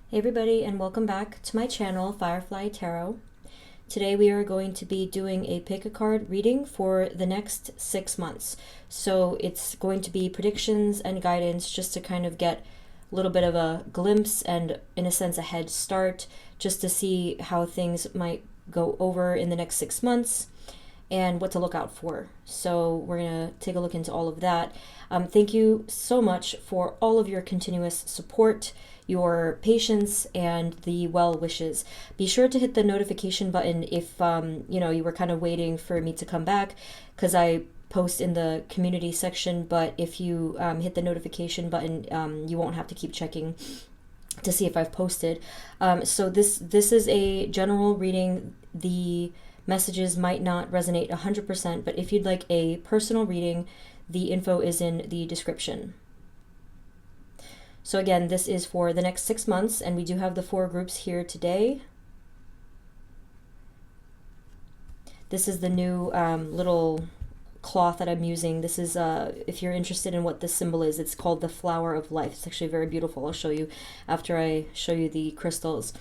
Hey everybody, and welcome back to my channel, Firefly Tarot. Today we are going to be doing a pick a card reading for the next 6 months. So it's going to be predictions and guidance just to kind of get a little bit of a glimpse and, in a sense, a head start just to see how things might go over in the next 6 months and what to look out for. So we're going to take a look into all of that. Thank you so much for all of your continuous support, your patience, and the well wishes. Be sure to hit the notification button if you were kind of waiting for me to come back, because I post in the community section. But if you hit the notification button, you won't have to keep checking to see if I've posted. So this is a general reading. The messages might not resonate 100%, but if you'd like a personal reading, the info is in the description. So again, this is for the next 6 months, and we do have the 4 groups here today. This is the new little cloth that I'm using. This is, if you're interested in what this symbol is, it's called the Flower of Life. It's actually very beautiful. I'll show you after I show you the crystals.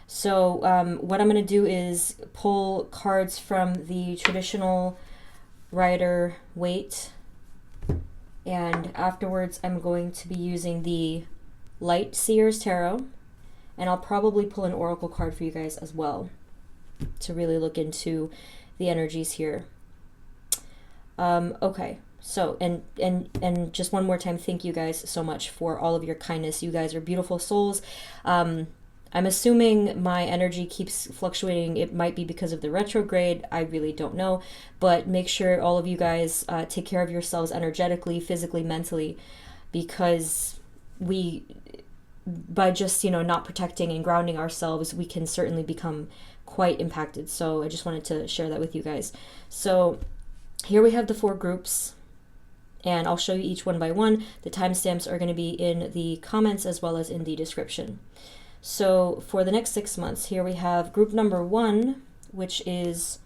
So what I'm going to do is pull cards from the traditional Rider Waite, and afterwards I'm going to be using the Light Seer's Tarot, and I'll probably pull an oracle card for you guys as well to really look into the energies here. Okay, so and just one more time, thank you guys so much for all of your kindness. You guys are beautiful souls. I'm assuming my energy keeps fluctuating. It might be because of the retrograde. I really don't know. But make sure all of you guys take care of yourselves energetically, physically, mentally, because by just, not protecting and grounding ourselves, we can certainly become quite impacted. So I just wanted to share that with you guys. So here we have the 4 groups, and I'll show you each one by one. The timestamps are going to be in the comments as well as in the description. So for the next 6 months, here we have group number 1, which is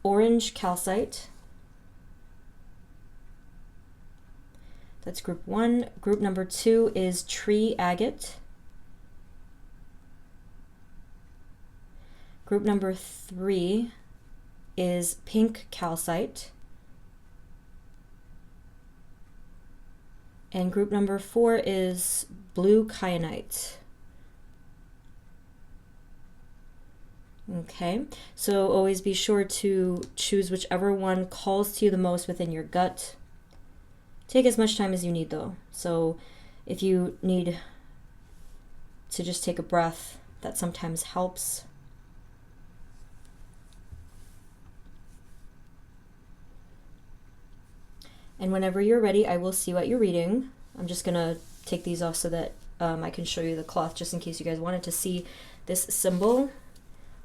orange calcite. That's group 1. Group number 2 is tree agate. Group number 3 is pink calcite. And group number 4 is blue kyanite. Okay, so always be sure to choose whichever one calls to you the most within your gut. Take as much time as you need though. So if you need to just take a breath, that sometimes helps. And whenever you're ready, I will see you at your reading. I'm just gonna take these off so that I can show you the cloth, just in case you guys wanted to see this symbol.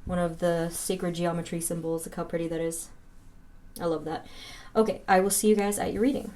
One of the sacred geometry symbols. Look how pretty that is. I love that. Okay, I will see you guys at your reading.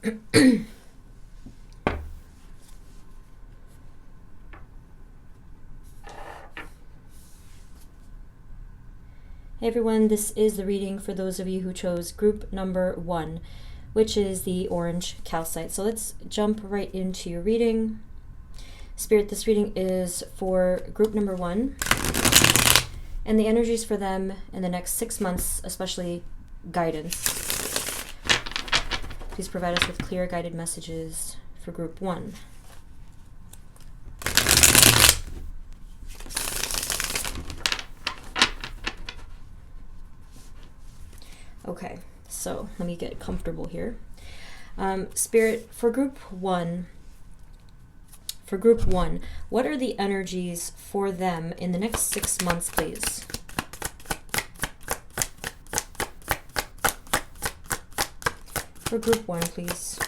Hey everyone, this is the reading for those of you who chose group number 1, which is the orange calcite. So let's jump right into your reading. Spirit, this reading is for group number 1, and the energies for them in the next 6 months, especially guidance. Please provide us with clear guided messages for group 1. Okay, so let me get comfortable here. Spirit, for group 1, what are the energies for them in the next 6 months, please? For group 1, please.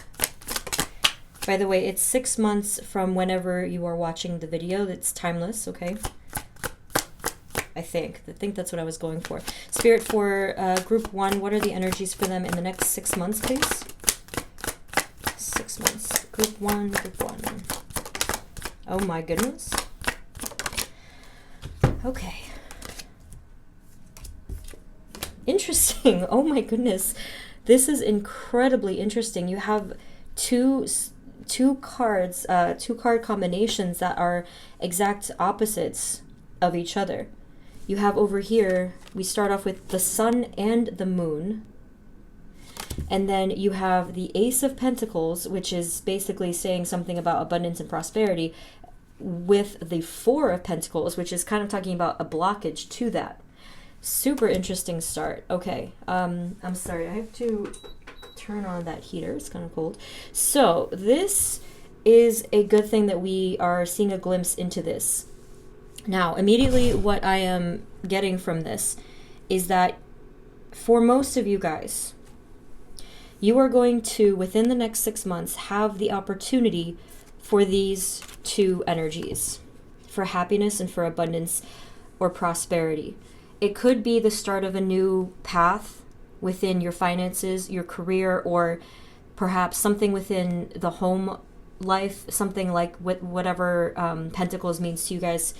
By the way, it's 6 months from whenever you are watching the video. It's timeless, okay? I think that's what I was going for. Spirit, for group 1, what are the energies for them in the next 6 months, please? 6 months. Group 1, group 1. Oh my goodness. Okay. Interesting. Oh my goodness. This is incredibly interesting. You have two cards, 2 card combinations that are exact opposites of each other. You have over here, we start off with the sun and the moon. And then you have the Ace of Pentacles, which is basically saying something about abundance and prosperity, with the 4 of Pentacles, which is kind of talking about a blockage to that. Super interesting start. Okay, I'm sorry, I have to turn on that heater. It's kind of cold. So this is a good thing that we are seeing a glimpse into this. Now, immediately what I am getting from this is that for most of you guys, you are going to, within the next 6 months, have the opportunity for these 2 energies, for happiness and for abundance or prosperity. It could be the start of a new path within your finances, your career, or perhaps something within the home life, something like whatever Pentacles means to you guys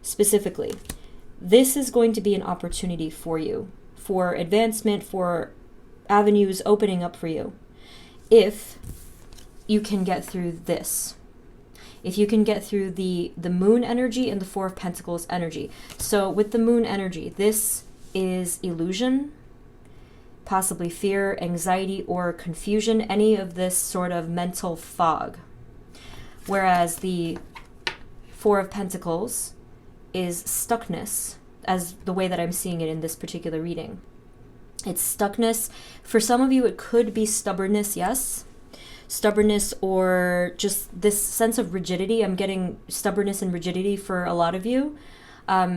specifically. This is going to be an opportunity for you, for advancement, for avenues opening up for you, if you can get through this. If you can get through the moon energy and the 4 of Pentacles energy. So with the moon energy, this is illusion, possibly fear, anxiety, or confusion, any of this sort of mental fog. Whereas the 4 of Pentacles is stuckness, as the way that I'm seeing it in this particular reading. It's stuckness. For some of you, it could be stubbornness, yes. Stubbornness, or just this sense of rigidity. I'm getting stubbornness and rigidity for a lot of you.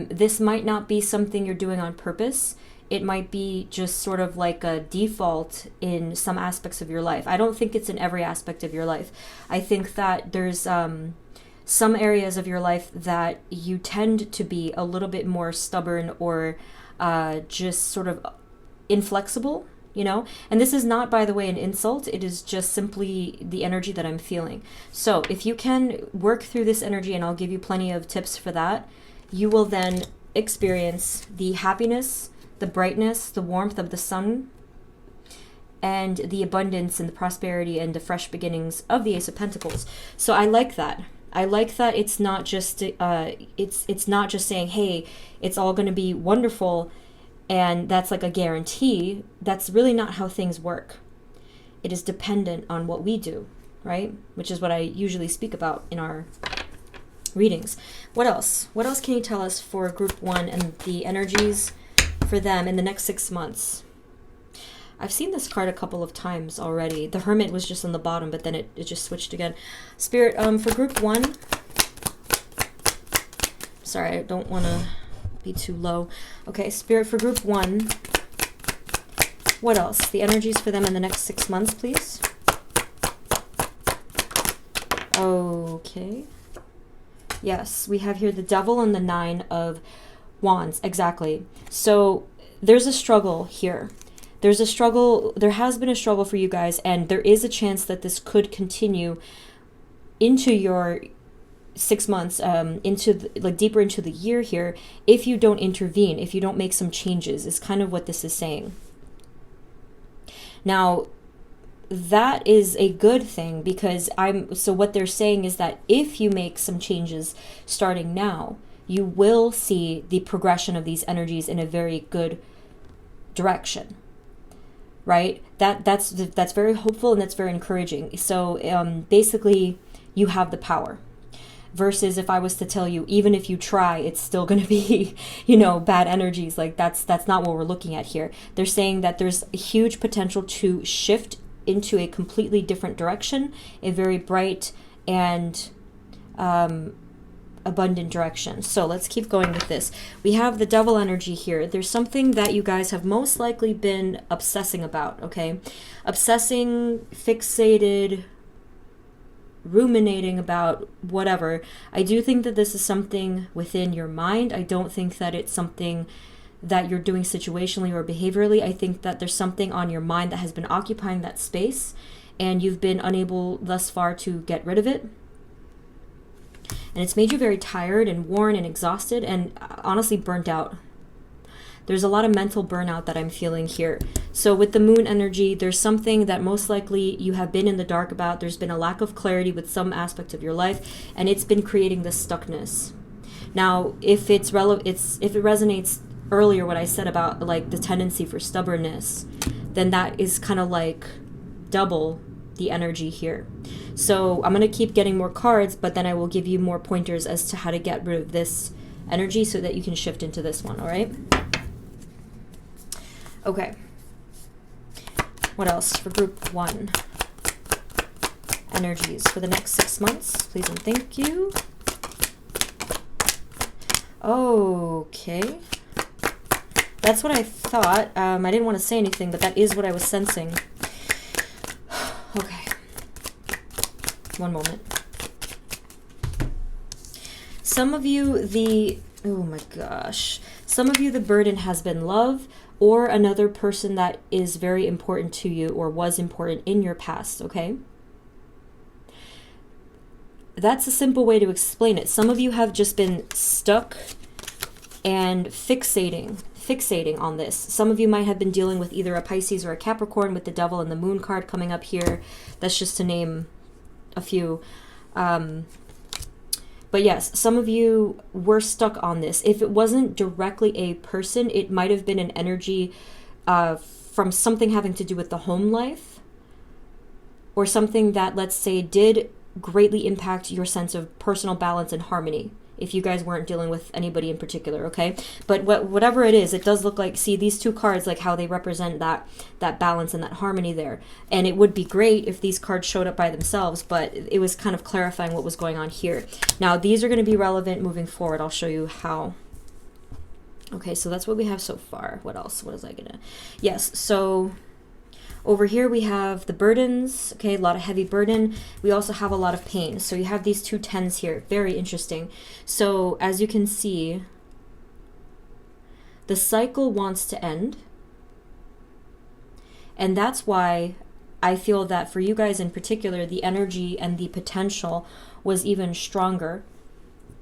This might not be something you're doing on purpose. It might be just sort of like a default in some aspects of your life. I don't think it's in every aspect of your life. I think that there's some areas of your life that you tend to be a little bit more stubborn or just sort of inflexible, you know? And this is not, by the way, an insult. It is just simply the energy that I'm feeling. So if you can work through this energy, and I'll give you plenty of tips for that, you will then experience the happiness, the brightness, the warmth of the sun, and the abundance and the prosperity and the fresh beginnings of the Ace of Pentacles. So I like that. I like that it's not just it's not just saying, hey, it's all going to be wonderful and that's like a guarantee. That's really not how things work. It is dependent on what we do, right? Which is what I usually speak about in our readings. What else? What else can you tell us for group 1 and the energies for them in the next 6 months? I've seen this card a couple of times already. The Hermit was just on the bottom, but then it just switched again. Spirit, for group 1, sorry, I don't want to be too low. Okay, Spirit, for group 1, what else? The energies for them in the next 6 months, please. Okay. Yes, we have here the Devil and the 9 of Wands. Exactly. So there's a struggle here. there's a struggle, there has been a struggle for you guys, and there is a chance that this could continue into your 6 months, like deeper into the year here, if you don't intervene, if you don't make some changes, is kind of what this is saying. Now, that is a good thing, because so what they're saying is that if you make some changes starting now, you will see the progression of these energies in a very good direction, right? That's very hopeful, and that's very encouraging. So basically, you have the power. Versus if I was to tell you, even if you try, it's still going to be, bad energies. Like that's not what we're looking at here. They're saying that there's a huge potential to shift into a completely different direction, a very bright and abundant direction. So let's keep going with this. We have the Devil energy here. There's something that you guys have most likely been obsessing about, okay? Obsessing, fixated, ruminating about, whatever. I do think that this is something within your mind. I don't think that it's something that you're doing situationally or behaviorally. I think that there's something on your mind that has been occupying that space, and you've been unable thus far to get rid of it. And it's made you very tired and worn and exhausted and honestly burnt out. There's a lot of mental burnout that I'm feeling here. So with the Moon energy, there's something that most likely you have been in the dark about. There's been a lack of clarity with some aspect of your life, and it's been creating this stuckness. Now, if it resonates earlier what I said about like the tendency for stubbornness, then that is kind of like double the energy here. So I'm going to keep getting more cards, but then I will give you more pointers as to how to get rid of this energy so that you can shift into this one, all right? Okay. What else for group 1? Energies for the next 6 months, please and thank you. Okay. That's what I thought. I didn't want to say anything, but that is what I was sensing. Okay. One moment. Some of you, oh my gosh. Some of you, the burden has been love, or another person that is very important to you or was important in your past, okay? That's a simple way to explain it. Some of you have just been stuck and fixating on this. Some of you might have been dealing with either a Pisces or a Capricorn with the Devil and the Moon card coming up here. That's just to name a few. But yes, some of you were stuck on this. If it wasn't directly a person, it might have been an energy from something having to do with the home life, or something that, let's say, did greatly impact your sense of personal balance and harmony, if you guys weren't dealing with anybody in particular, okay? But whatever it is, it does look like, see these two cards, like how they represent that balance and that harmony there. And it would be great if these cards showed up by themselves, but it was kind of clarifying what was going on here. Now, these are going to be relevant moving forward. I'll show you how. Okay, so that's what we have so far. What else? What is I gonna... Yes, so... Over here we have the burdens, okay, a lot of heavy burden. We also have a lot of pain. So you have these two tens here, very interesting. So as you can see, the cycle wants to end. And that's why I feel that for you guys in particular, the energy and the potential was even stronger,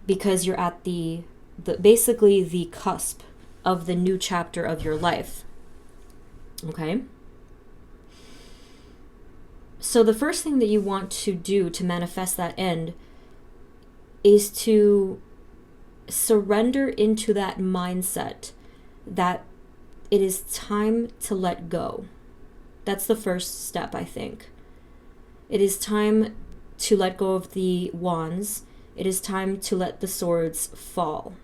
because you're at basically the cusp of the new chapter of your life, okay? So the first thing that you want to do to manifest that end is to surrender into that mindset that it is time to let go. That's the first step, I think. It is time to let go of the wands. It is time to let the swords fall.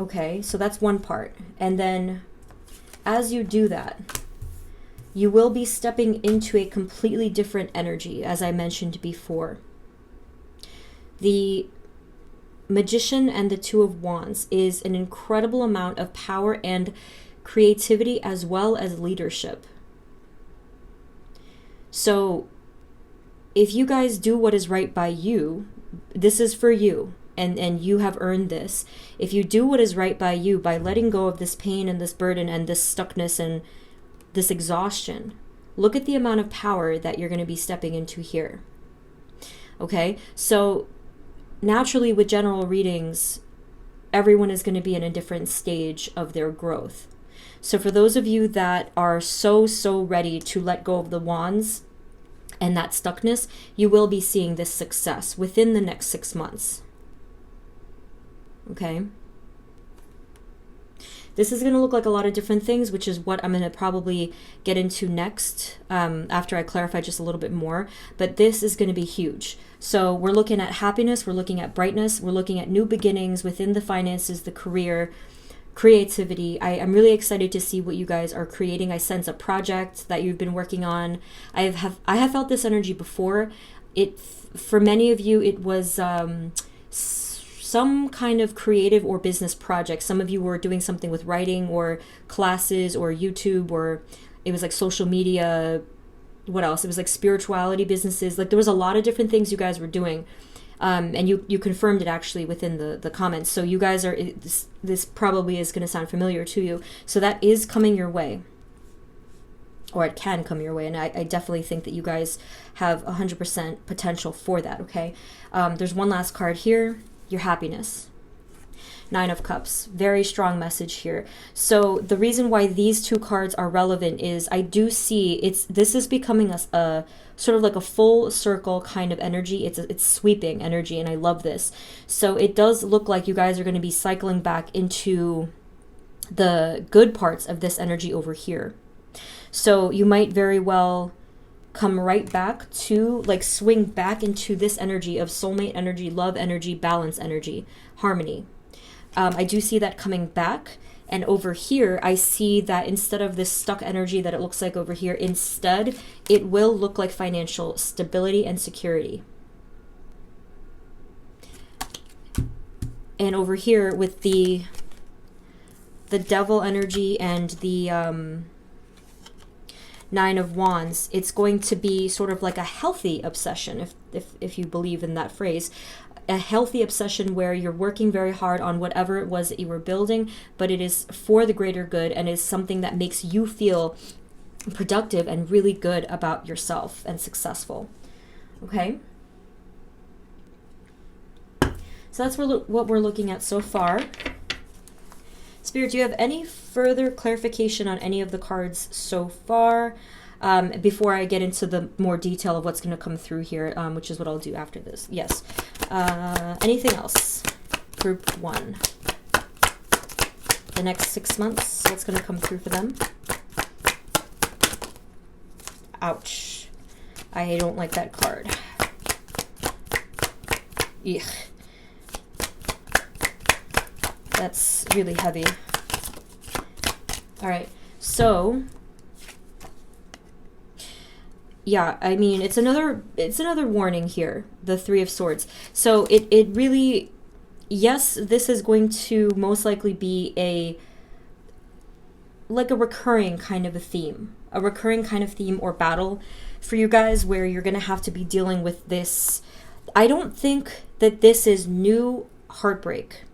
Okay, so that's one part. And then as you do that, you will be stepping into a completely different energy, as I mentioned before. The Magician and the Two of Wands is an incredible amount of power and creativity, as well as leadership. So if you guys do what is right by you, this is for you. and you have earned this. If you do what is right by you, by letting go of this pain and this burden and this stuckness and this exhaustion, look at the amount of power that you're going to be stepping into here. Okay, so naturally with general readings, everyone is going to be in a different stage of their growth. So for those of you that are so ready to let go of the wands and that stuckness, you will be seeing this success within the next 6 months. Okay? This is going to look like a lot of different things, which is what I'm going to probably get into next after I clarify just a little bit more. But this is going to be huge. So we're looking at happiness, we're looking at brightness, we're looking at new beginnings within the finances, the career, creativity. I'm really excited to see what you guys are creating. I sense a project that you've been working on. I have felt this energy before. For many of you, it was some kind of creative or business project. Some of you were doing something with writing or classes or YouTube, or it was like social media. What else? It was like spirituality businesses. Like there was a lot of different things you guys were doing. And you confirmed it actually within the comments. So you guys are, this probably is going to sound familiar to you. So that is coming your way. Or it can come your way. And I definitely think that you guys have 100% potential for that, okay? There's one last card here. Your happiness. 9 of Cups. Very strong message here. So the reason why these two cards are relevant is I do see this is becoming a sort of like a full circle kind of energy. It's sweeping energy, and I love this. So it does look like you guys are going to be cycling back into the good parts of this energy over here. So you might very well come right back to, like, swing back into this energy of soulmate energy, love energy, balance energy, harmony. I do see that coming back. And over here, I see that instead of this stuck energy that it looks like over here, instead, it will look like financial stability and security. And over here with the devil energy and the 9 of Wands, it's going to be sort of like a healthy obsession, if you believe in that phrase. A healthy obsession where you're working very hard on whatever it was that you were building, but it is for the greater good and is something that makes you feel productive and really good about yourself and successful. Okay? So that's what we're looking at so far. Spirit, do you have any further clarification on any of the cards so far? Before I get into the more detail of what's going to come through here, which is what I'll do after this. Yes. Anything else? Group 1. The next 6 months, what's going to come through for them? Ouch. I don't like that card. Eek. That's really heavy. All right. So yeah, I mean, it's another warning here, the 3 of Swords. So it really, yes, this is going to most likely be a recurring kind of a theme or battle for you guys, where you're going to have to be dealing with this. I don't think that this is new heartbreak.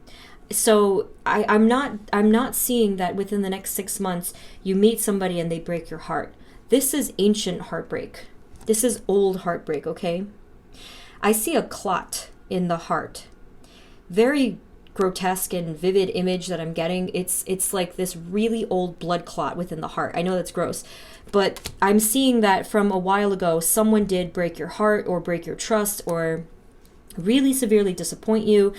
So I'm not seeing that within the next 6 months you meet somebody and they break your heart. This is ancient heartbreak. This is old heartbreak, okay? I see a clot in the heart. Very grotesque and vivid image that I'm getting. It's like this really old blood clot within the heart. I know that's gross, but I'm seeing that from a while ago, someone did break your heart or break your trust or really severely disappoint you,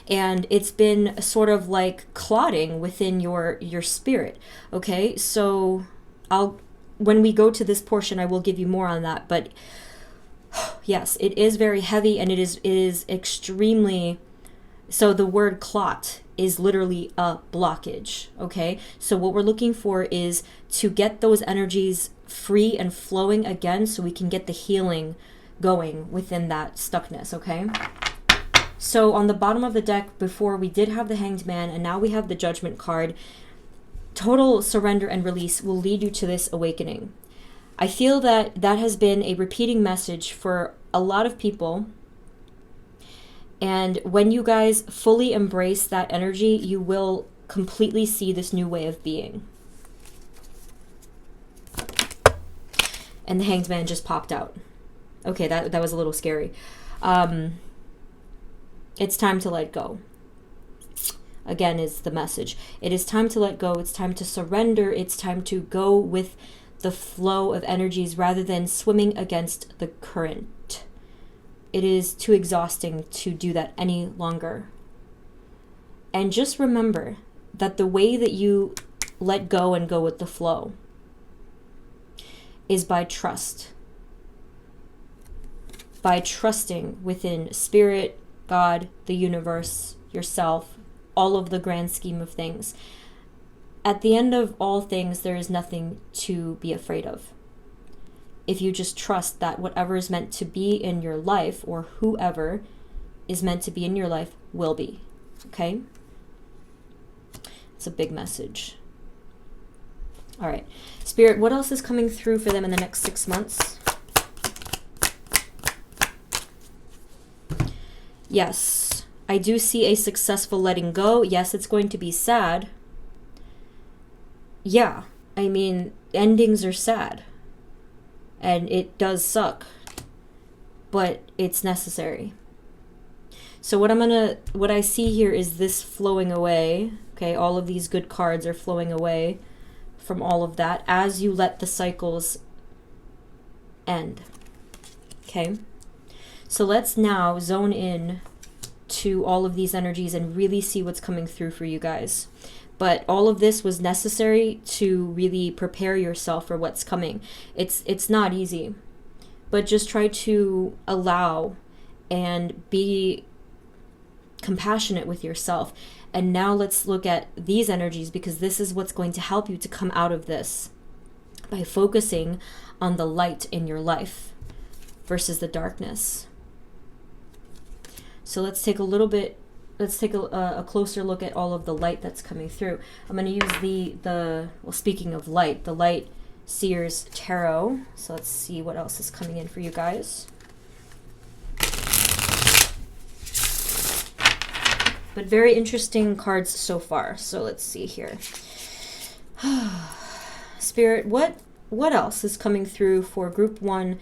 and it's been sort of like clotting within your spirit, okay? So when we go to this portion, I will give you more on that. But yes, it is very heavy, and it is extremely. So the word clot is literally a blockage. Okay, so what we're looking for is to get those energies free and flowing again, so we can get the healing going within that stuckness. Okay. So on the bottom of the deck, before we did have the Hanged Man, and now we have the Judgment card. Total surrender and release will lead you to this awakening. I feel that has been a repeating message for a lot of people. And when you guys fully embrace that energy, you will completely see this new way of being. And the Hanged Man just popped out. Okay, that was a little scary. It's time to let go. Again, is the message. It is time to let go. It's time to surrender. It's time to go with the flow of energies rather than swimming against the current. It is too exhausting to do that any longer. And just remember that the way that you let go and go with the flow is by trust. By trusting within spirit, God, the universe, yourself, all of the grand scheme of things. At the end of all things, there is nothing to be afraid of. If you just trust that whatever is meant to be in your life, or whoever is meant to be in your life, will be. Okay? It's a big message. All right. Spirit, what else is coming through for them in the next 6 months? Yes, I do see a successful letting go. Yes, it's going to be sad. Yeah, I mean, endings are sad. And it does suck. But it's necessary. So what I see here is this flowing away. Okay, all of these good cards are flowing away from all of that as you let the cycles end. Okay? So let's now zone in to all of these energies and really see what's coming through for you guys. But all of this was necessary to really prepare yourself for what's coming. It's not easy, but just try to allow and be compassionate with yourself. And now let's look at these energies, because this is what's going to help you to come out of this by focusing on the light in your life versus the darkness. So let's take a closer look at all of the light that's coming through. I'm going to use well, speaking of light, the Light Seers Tarot. So let's see what else is coming in for you guys. But very interesting cards so far. So let's see here. Spirit, what else is coming through for group 1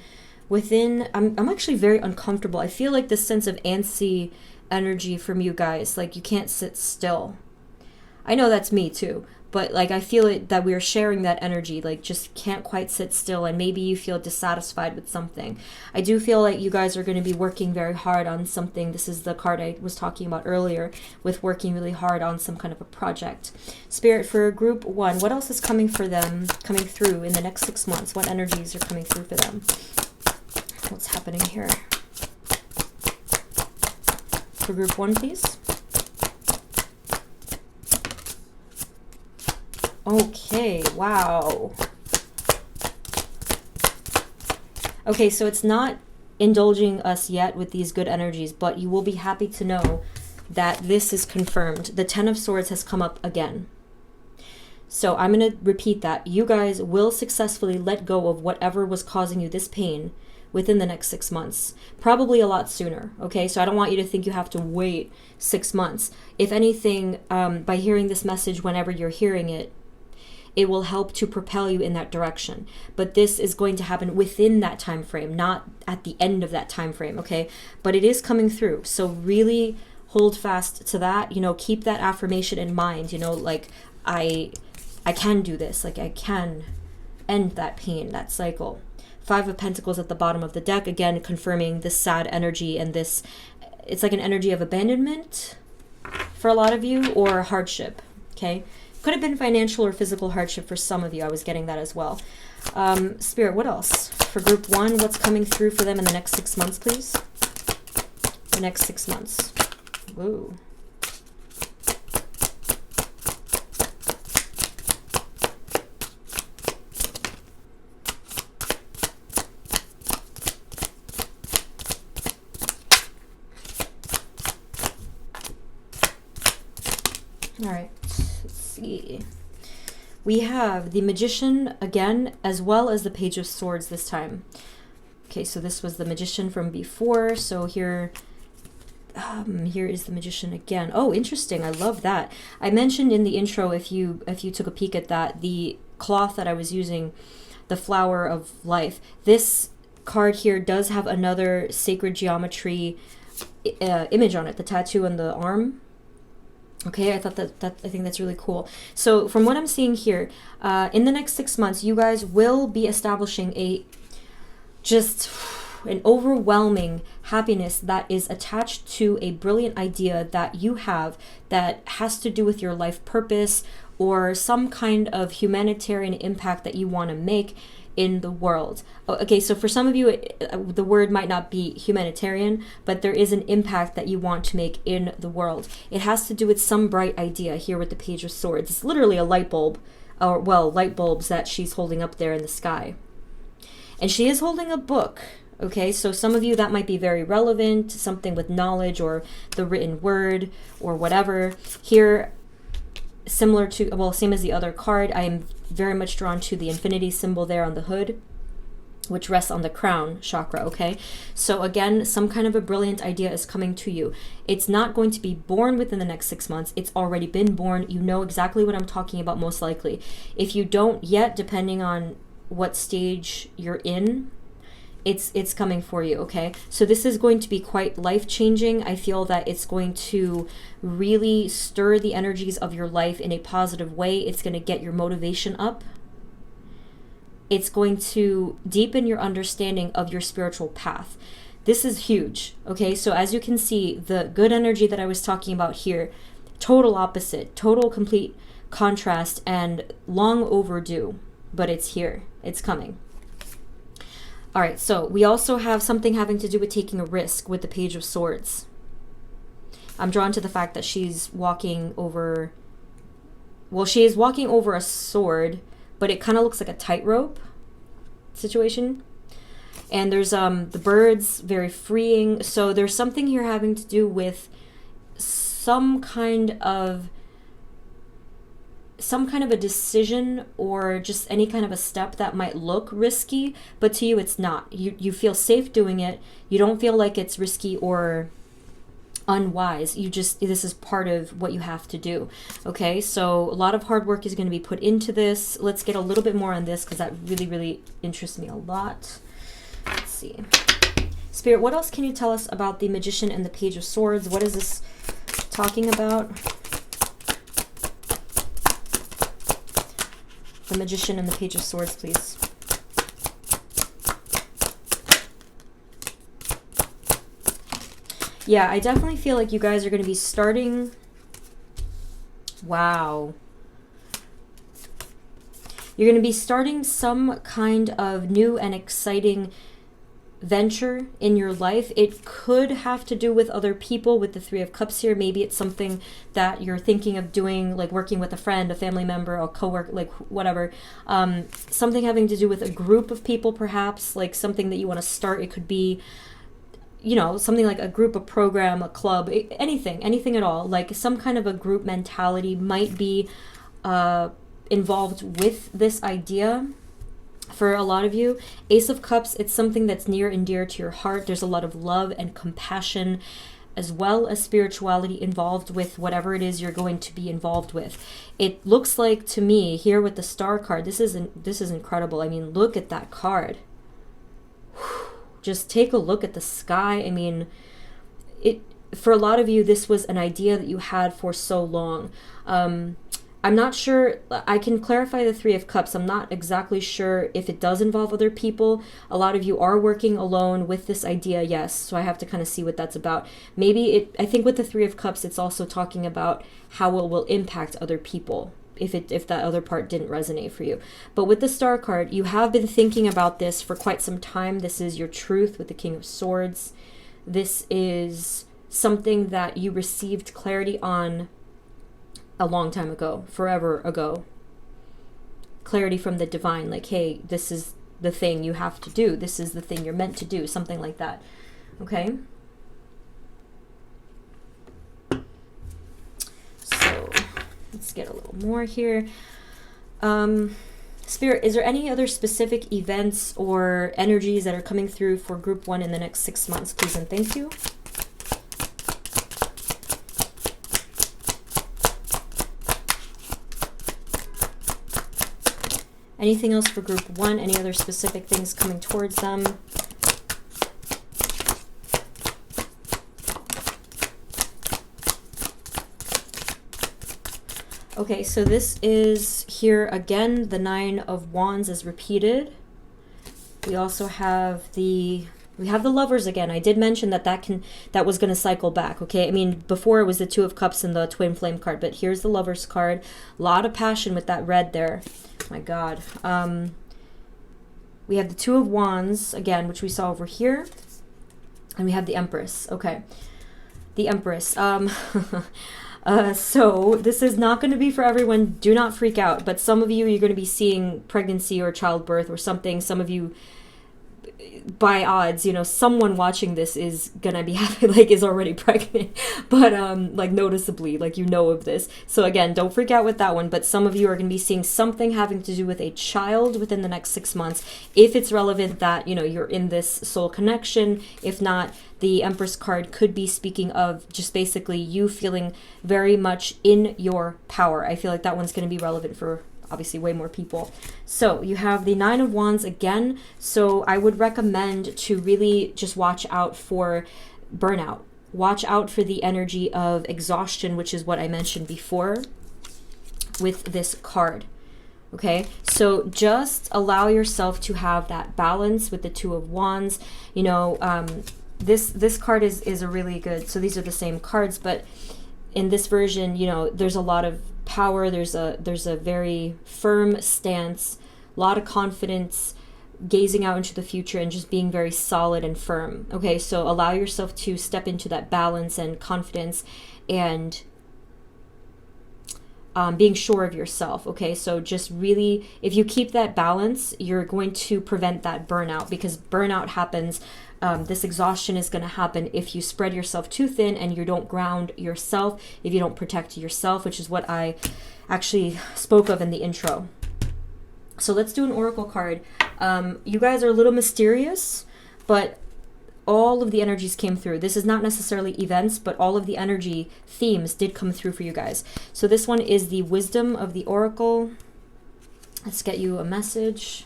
within... I'm actually very uncomfortable. I feel like this sense of antsy energy from you guys, like you can't sit still. I know that's me too, but like I feel it that we're sharing that energy, like just can't quite sit still, and maybe you feel dissatisfied with something. I do feel like you guys are going to be working very hard on something. This is the card I was talking about earlier with working really hard on some kind of a project. Spirit, for group 1, what else is coming for them, coming through in the next 6 months? What energies are coming through for them? What's happening here? For group 1, please. Okay, wow. Okay, so it's not indulging us yet with these good energies, but you will be happy to know that this is confirmed. The Ten of Swords has come up again. So I'm going to repeat that. You guys will successfully let go of whatever was causing you this pain within the next 6 months, probably a lot sooner. Okay, so I don't want you to think you have to wait 6 months. If anything, by hearing this message whenever you're hearing it, it will help to propel you in that direction. But this is going to happen within that time frame, not at the end of that time frame. Okay, but it is coming through. So really hold fast to that. You know, keep that affirmation in mind. You know, like I can do this. Like I can end that pain, that cycle. 5 of Pentacles at the bottom of the deck, again confirming this sad energy, and this, it's like an energy of abandonment for a lot of you, or hardship. Okay, could have been financial or physical hardship for some of you. I was getting that as well. Spirit, what else for group 1? What's coming through for them in the next 6 months, please? The next 6 months. Whoa. All right, let's see. We have the Magician again, as well as the Page of Swords this time. Okay, so this was the Magician from before. So here, here is the Magician again. Oh, interesting. I love that. I mentioned in the intro, if you took a peek at that, the cloth that I was using, the Flower of Life. This card here does have another sacred geometry image on it, the tattoo on the arm. Okay, I thought I think that's really cool. So from what I'm seeing here, in the next 6 months, you guys will be establishing an overwhelming happiness that is attached to a brilliant idea that you have that has to do with your life purpose or some kind of humanitarian impact that you want to make in the world. Okay, so for some of you, the word might not be humanitarian, but there is an impact that you want to make in the world. It has to do with some bright idea here with the Page of Swords. It's literally a light bulb, or well, light bulbs that she's holding up there in the sky. And she is holding a book. Okay, so some of you that might be very relevant, something with knowledge or the written word or whatever. Here, similar to, well, same as the other card, I am very much drawn to the infinity symbol there on the hood, which rests on the crown chakra, okay? So again, some kind of a brilliant idea is coming to you. It's not going to be born within the next 6 months. It's already been born. You know exactly what I'm talking about most likely. If you don't yet, depending on what stage you're in, it's coming for you, okay? So this is going to be quite life-changing. I feel that it's going to really stir the energies of your life in a positive way. It's going to get your motivation up. It's going to deepen your understanding of your spiritual path. This is huge, okay? So as you can see, the good energy that I was talking about here, total opposite, total complete contrast and long overdue, but it's here, it's coming. All right, so we also have something having to do with taking a risk with the Page of Swords. I'm drawn to the fact that she's walking over, well, she is walking over a sword, but it kind of looks like a tightrope situation. And there's the birds, very freeing. So there's something here having to do with some kind of a decision or just any kind of a step that might look risky, but to you it's not. You feel safe doing it. You don't feel like it's risky or unwise. This is part of what you have to do. Okay, so a lot of hard work is going to be put into this. Let's get a little bit more on this because that really interests me a lot. Let's see. Spirit, what else can you tell us about the Magician and the Page of Swords? What is this talking about? The Magician and the Page of Swords, please. Yeah, I definitely feel like you guys are going to be starting... Wow. You're going to be starting some kind of new and exciting venture in your life. It could have to do with other people with the Three of Cups here. Maybe it's something that you're thinking of doing, like working with a friend, a family member, a coworker, like whatever. Something having to do with a group of people, perhaps, like something that you want to start. It could be, you know, something like a group, a program, a club, anything at all. Like some kind of a group mentality might be involved with this idea. For a lot of you, Ace of Cups, it's something that's near and dear to your heart. There's a lot of love and compassion, as well as spirituality involved with whatever it is you're going to be involved with. It looks like to me here with the Star card, this is incredible. I mean, look at that card. Just take a look at the sky. I mean, for a lot of you, this was an idea that you had for so long. I'm not sure, I can clarify the Three of Cups. I'm not exactly sure if it does involve other people. A lot of you are working alone with this idea, yes, so I have to kind of see what that's about. Maybe I think with the Three of Cups, it's also talking about how it will impact other people, if that other part didn't resonate for you. But with the Star card, you have been thinking about this for quite some time. This is your truth with the King of Swords. This is something that you received clarity on a long time ago, forever ago. Clarity from the divine, like, hey, this is the thing you have to do. This is the thing you're meant to do, something like that. Okay? So, let's get a little more here. Spirit, is there any other specific events or energies that are coming through for Group 1 in the next 6 months, please and thank you? Anything else for group 1? Any other specific things coming towards them? Okay, so this is here again, the 9 of Wands is repeated. We also have the Lovers again. I did mention that that was going to cycle back, okay? I mean, before it was the 2 of Cups and the Twin Flame card, but here's the Lovers card. A lot of passion with that red there. My God. We have the 2 of Wands again, which we saw over here. And we have the Empress. Okay. The Empress. So this is not going to be for everyone. Do not freak out. But some of you, you're going to be seeing pregnancy or childbirth or something. Some of you, by odds, you know, someone watching this is gonna be happy, like is already pregnant, but like noticeably, like you know of this. So again, don't freak out with that one, but some of you are gonna be seeing something having to do with a child within the next 6 months, if it's relevant that, you know, you're in this soul connection. If not, the Empress card could be speaking of just basically you feeling very much in your power. I feel like that one's gonna be relevant for obviously way more people. So you have the 9 of Wands again. So I would recommend to really just watch out for burnout. Watch out for the energy of exhaustion, which is what I mentioned before with this card. Okay, so just allow yourself to have that balance with the 2 of Wands. You know, this card is a really good, so these are the same cards, but in this version, you know, there's a lot of power, there's a very firm stance, a lot of confidence, gazing out into the future and just being very solid and firm. Okay, so allow yourself to step into that balance and confidence and being sure of yourself. Okay, so just really, if you keep that balance, you're going to prevent that burnout, because burnout happens, this exhaustion is going to happen if you spread yourself too thin and you don't ground yourself, if you don't protect yourself, which is what I actually spoke of in the intro. So let's do an oracle card. You guys are a little mysterious, but all of the energies came through. This is not necessarily events, but all of the energy themes did come through for you guys. So this one is the Wisdom of the Oracle. Let's get you a message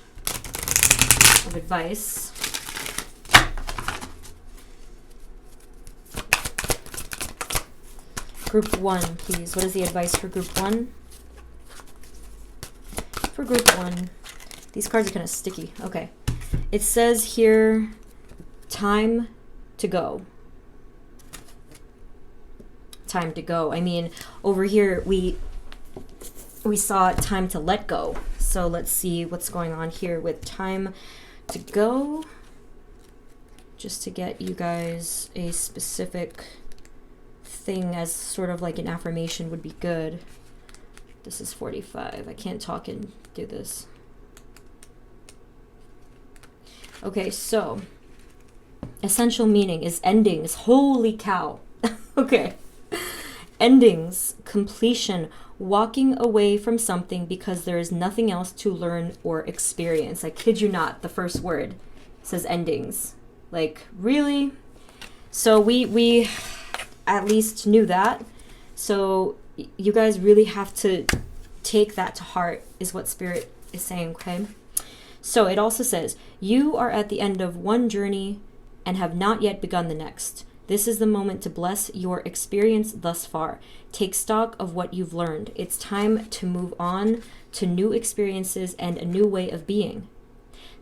of advice. Group 1, please. What is the advice for Group 1? For Group 1. These cards are kind of sticky. Okay. It says here, time to go. Time to go. I mean, over here, we saw time to let go. So let's see what's going on here with time to go. Just to get you guys a specific thing as sort of like an affirmation would be good. This is 45. I can't talk and do this. Okay, so essential meaning is endings. Holy cow. Okay. Endings, completion, walking away from something because there is nothing else to learn or experience. I kid you not, the first word says endings. Like, really? So we at least knew that. So you guys really have to take that to heart, is what Spirit is saying, okay? So it also says, you are at the end of one journey and have not yet begun the next. This is the moment to bless your experience thus far. Take stock of what you've learned. It's time to move on to new experiences and a new way of being.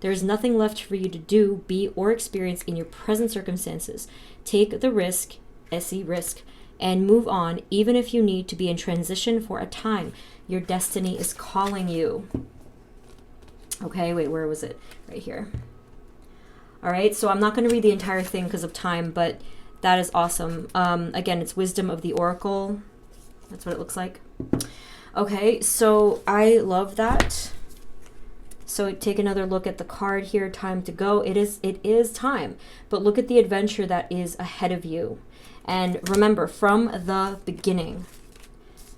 There is nothing left for you to do, be, or experience in your present circumstances. Take the risk, SE risk, and move on, even if you need to be in transition for a time. Your destiny is calling you. Okay, wait, where was it? Right here. All right, so I'm not going to read the entire thing because of time, but that is awesome. Again, it's Wisdom of the Oracle. That's what it looks like. Okay, so I love that. So take another look at the card here, time to go. It is time, but look at the adventure that is ahead of you. And remember, from the beginning,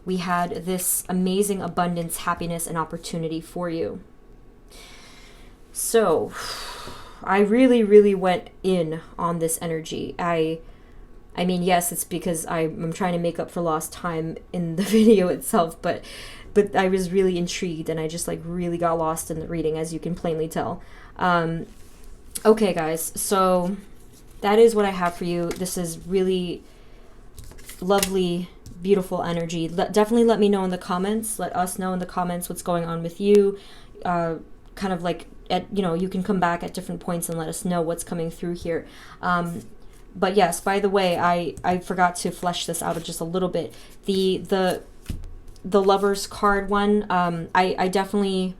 we had this amazing abundance, happiness, and opportunity for you. So I really, really went in on this energy. I I mean, yes, it's because I'm trying to make up for lost time in the video itself, but I was really intrigued and I just like really got lost in the reading, as you can plainly tell. Okay, guys, so that is what I have for you. This is really lovely, beautiful energy. Definitely let me know in the comments. Let us know in the comments what's going on with you. Kind of like, you can come back at different points and let us know what's coming through here. But yes, by the way, I forgot to flesh this out just a little bit. The Lover's card one, I definitely...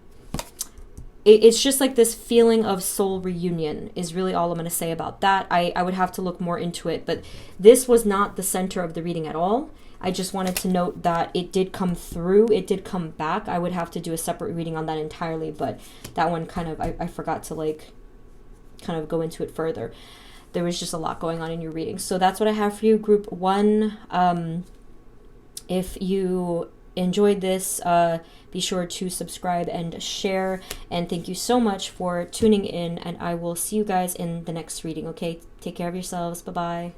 It's just like this feeling of soul reunion is really all I'm going to say about that. I would have to look more into it, but this was not the center of the reading at all. I just wanted to note that it did come through. It did come back. I would have to do a separate reading on that entirely, but that one kind of, I forgot to like kind of go into it further. There was just a lot going on in your reading. So that's what I have for you, group 1. If you enjoyed this, be sure to subscribe and share, and thank you so much for tuning in, and I will see you guys in the next reading. Okay, take care of yourselves. Bye bye.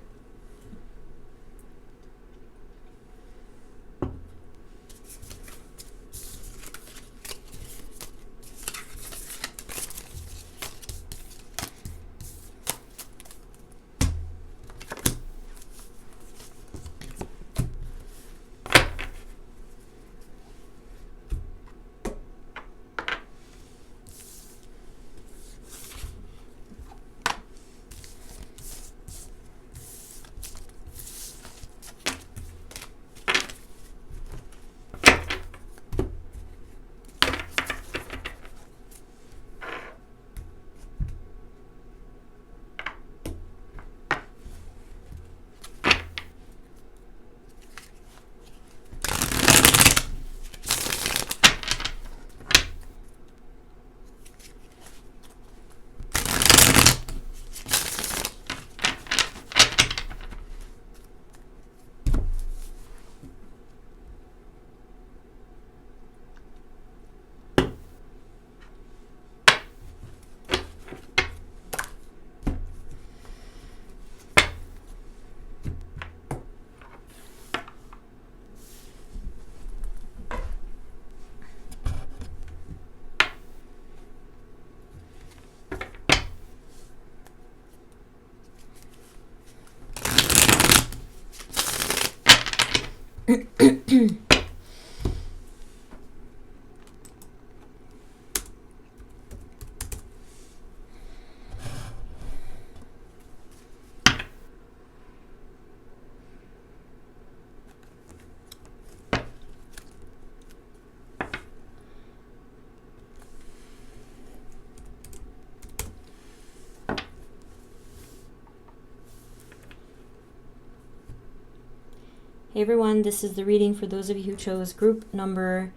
Hey everyone, this is the reading for those of you who chose group number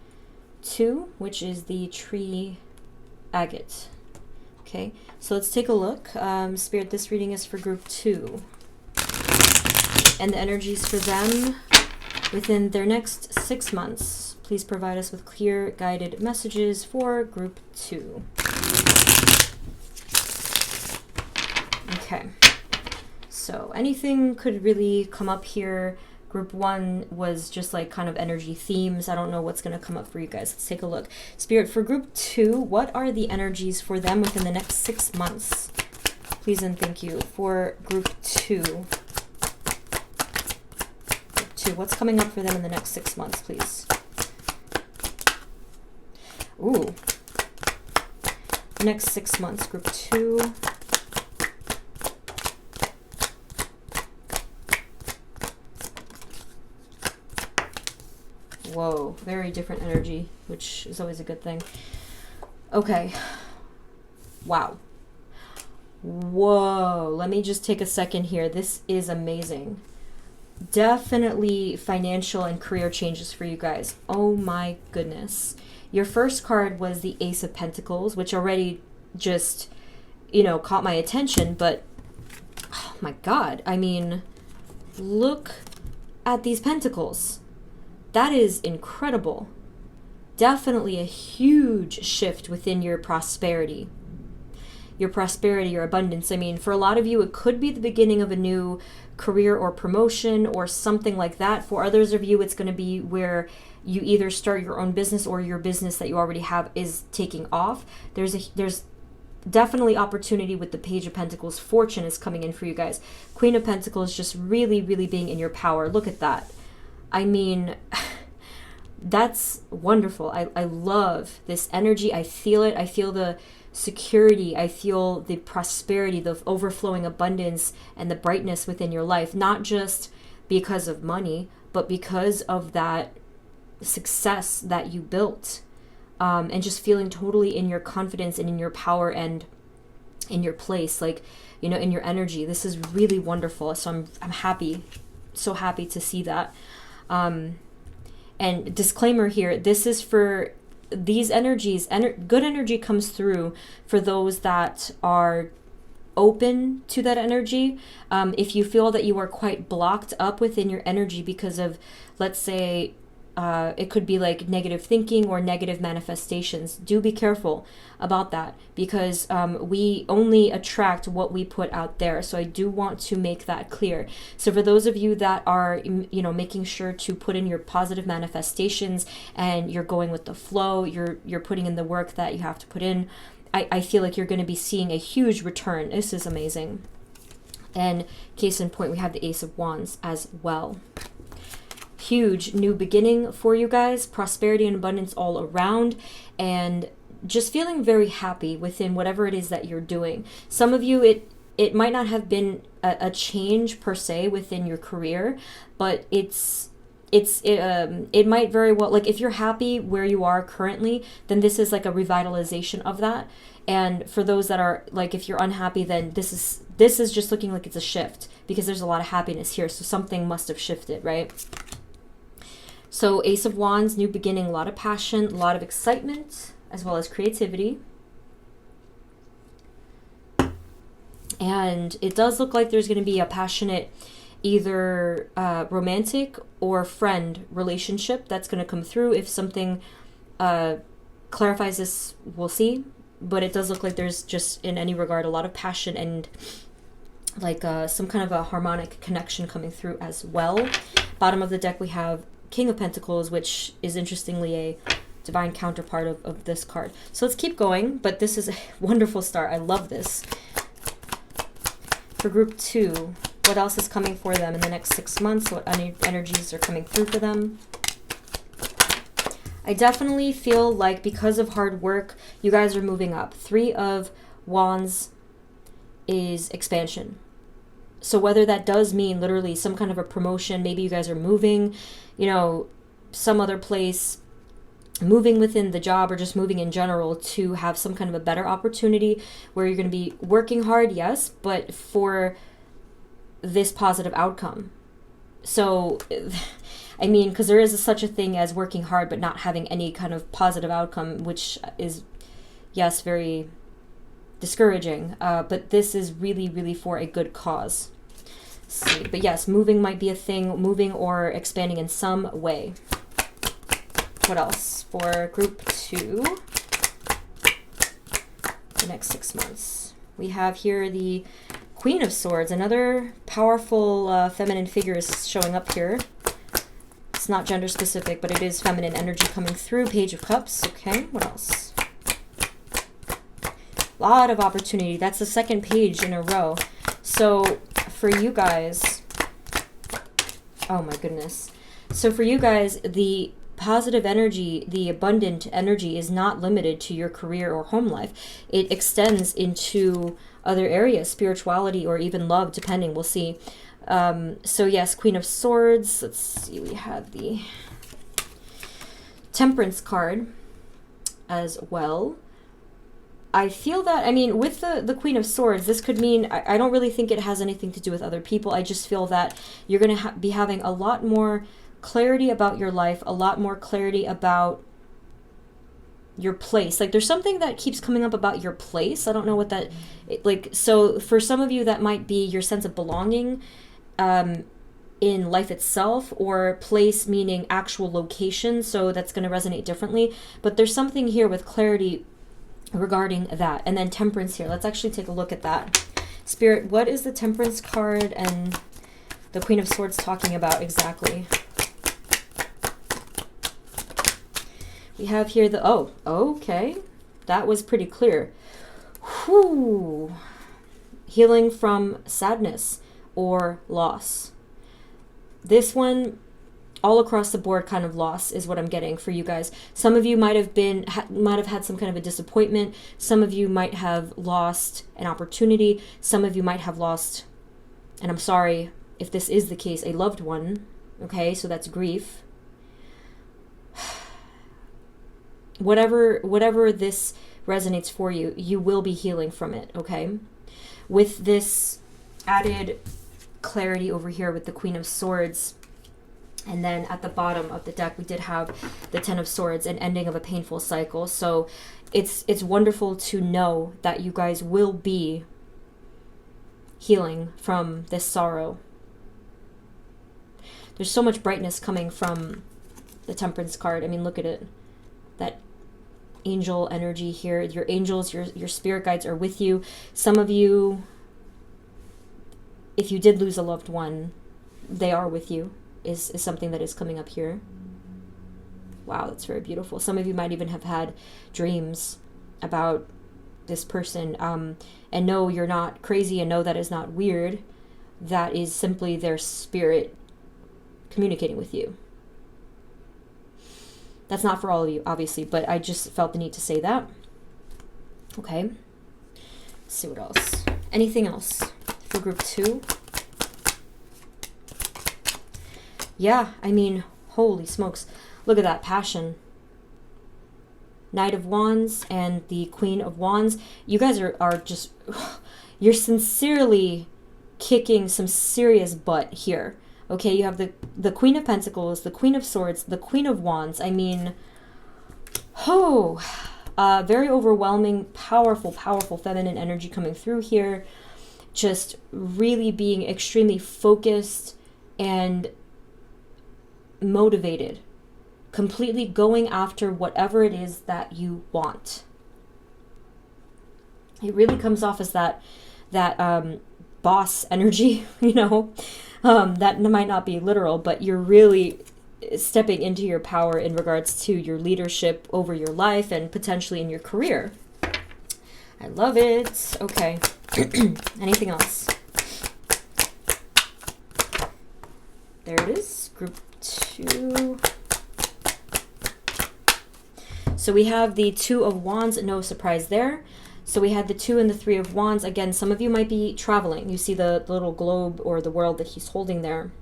2, which is the tree agate. Okay, so let's take a look. Spirit, this reading is for group 2. And the energies for them within their next 6 months. Please provide us with clear, guided messages for group 2. Okay, so anything could really come up here. Group 1 was just like kind of energy themes. I don't know what's going to come up for you guys. Let's take a look. Spirit, for group 2, what are the energies for them within the next 6 months? Please and thank you. For group 2. Group 2, what's coming up for them in the next 6 months, please? Ooh. Next 6 months, group 2. Whoa, very different energy, which is always a good thing. Okay. Wow. Whoa, let me just take a second here. This is amazing. Definitely financial and career changes for you guys. Oh my goodness. Your first card was the Ace of Pentacles, which already just, caught my attention, but oh my God. I mean, look at these pentacles. That is incredible. Definitely a huge shift within your prosperity. your prosperity, your abundance. I mean, for a lot of you, it could be the beginning of a new career or promotion or something like that. For others of you, it's going to be where you either start your own business or your business that you already have is taking off. There's definitely opportunity with the Page of Pentacles. Fortune is coming in for you guys. Queen of Pentacles just really, really being in your power. Look at that. I mean, that's wonderful. I love this energy. I feel it. I feel the security. I feel the prosperity, the overflowing abundance, and the brightness within your life. Not just because of money, but because of that success that you built. And just feeling totally in your confidence and in your power and in your place, like, you know, in your energy. This is really wonderful. So I'm happy, so happy to see that. And disclaimer here, this is for these energies. Good energy comes through for those that are open to that energy. If you feel that you are quite blocked up within your energy because of, let's say, it could be like negative thinking or negative manifestations. Do be careful about that, because we only attract what we put out there. So I do want to make that clear. So for those of you that are, you know, making sure to put in your positive manifestations and you're going with the flow, you're putting in the work that you have to put in, I feel like you're going to be seeing a huge return. This is amazing. And case in point, we have the Ace of Wands as well. Huge new beginning for you guys, prosperity and abundance all around, and just feeling very happy within whatever it is that you're doing. Some of you, it might not have been a change per se within your career, but it might very well, like if you're happy where you are currently, then this is like a revitalization of that. And for those that are like, if you're unhappy, then this is just looking like it's a shift, because there's a lot of happiness here. So something must have shifted, right? So Ace of Wands, new beginning, a lot of passion, a lot of excitement, as well as creativity. And it does look like there's going to be a passionate, either romantic or friend relationship that's going to come through. If something clarifies this, we'll see. But it does look like there's just, in any regard, a lot of passion and like some kind of a harmonic connection coming through as well. Bottom of the deck, we have King of Pentacles, which is interestingly a divine counterpart of this card. So let's keep going, but this is a wonderful start. I love this. For group 2, what else is coming for them in the next 6 months? What energies are coming through for them? I definitely feel like because of hard work, you guys are moving up. 3 of Wands is expansion. So whether that does mean literally some kind of a promotion, maybe you guys are moving, you know, some other place, moving within the job, or just moving in general to have some kind of a better opportunity where you're going to be working hard, yes, but for this positive outcome. So, I mean, because there is such a thing as working hard but not having any kind of positive outcome, which is, yes, very discouraging. But this is really, really for a good cause. Let's see. But yes, moving might be a thing, moving or expanding in some way. What else for group 2? The next 6 months. We have here the Queen of Swords. Another powerful feminine figure is showing up here. It's not gender specific, but it is feminine energy coming through. Page of Cups. Okay, what else? A lot of opportunity. That's the second page in a row. So for you guys, oh my goodness. So for you guys, the positive energy, the abundant energy is not limited to your career or home life. It extends into other areas, spirituality or even love, depending. We'll see. So yes, Queen of Swords. Let's see, we have the Temperance card as well. I feel that, I mean, with the Queen of Swords, this could mean, I don't really think it has anything to do with other people. I just feel that you're going to be having a lot more clarity about your life, a lot more clarity about your place. Like, there's something that keeps coming up about your place. I don't know what that, like, so for some of you, that might be your sense of belonging in life itself, or place meaning actual location. So that's going to resonate differently. But there's something here with clarity regarding that. And then Temperance here. Let's actually take a look at that. Spirit, what is the Temperance card and the Queen of Swords talking about exactly? We have here the, oh, okay. That was pretty clear. Whew. Healing from sadness or loss. This one, all across the board, kind of loss is what I'm getting for you guys. Some of you might have had some kind of a disappointment. Some of you might have lost an opportunity. Some of you might have lost, and I'm sorry if this is the case, a loved one. Okay, so that's grief. Whatever this resonates for you, you will be healing from it, okay? With this added clarity over here with the Queen of Swords, and then at the bottom of the deck we did have the Ten of Swords, an ending of a painful cycle. So it's wonderful to know that you guys will be healing from this sorrow. There's so much brightness coming from the Temperance card. I mean, look at it. That angel energy here. Your angels, your spirit guides are with you. Some of you, if you did lose a loved one, they are with you, is something that is coming up here. Wow, that's very beautiful. Some of you might even have had dreams about this person. And no, you're not crazy, and no, that is not weird. That is simply their spirit communicating with you. That's not for all of you, obviously, but I just felt the need to say that. Okay. Let's see what else. Anything else for group 2? Yeah, I mean, holy smokes. Look at that passion. Knight of Wands and the Queen of Wands. You guys are just, you're sincerely kicking some serious butt here. Okay, you have the Queen of Pentacles, the Queen of Swords, the Queen of Wands. I mean, very overwhelming, powerful feminine energy coming through here. Just really being extremely focused and motivated. Completely going after whatever it is that you want. It really comes off as that boss energy, you know. That might not be literal, but you're really stepping into your power in regards to your leadership over your life and potentially in your career. I love it. Okay. Anything else? There it is. Group 2. So we have the Two of Wands. No surprise there. So we had the 2 and the 3 of Wands. Again, some of you might be traveling. You see the little globe or the world that he's holding there.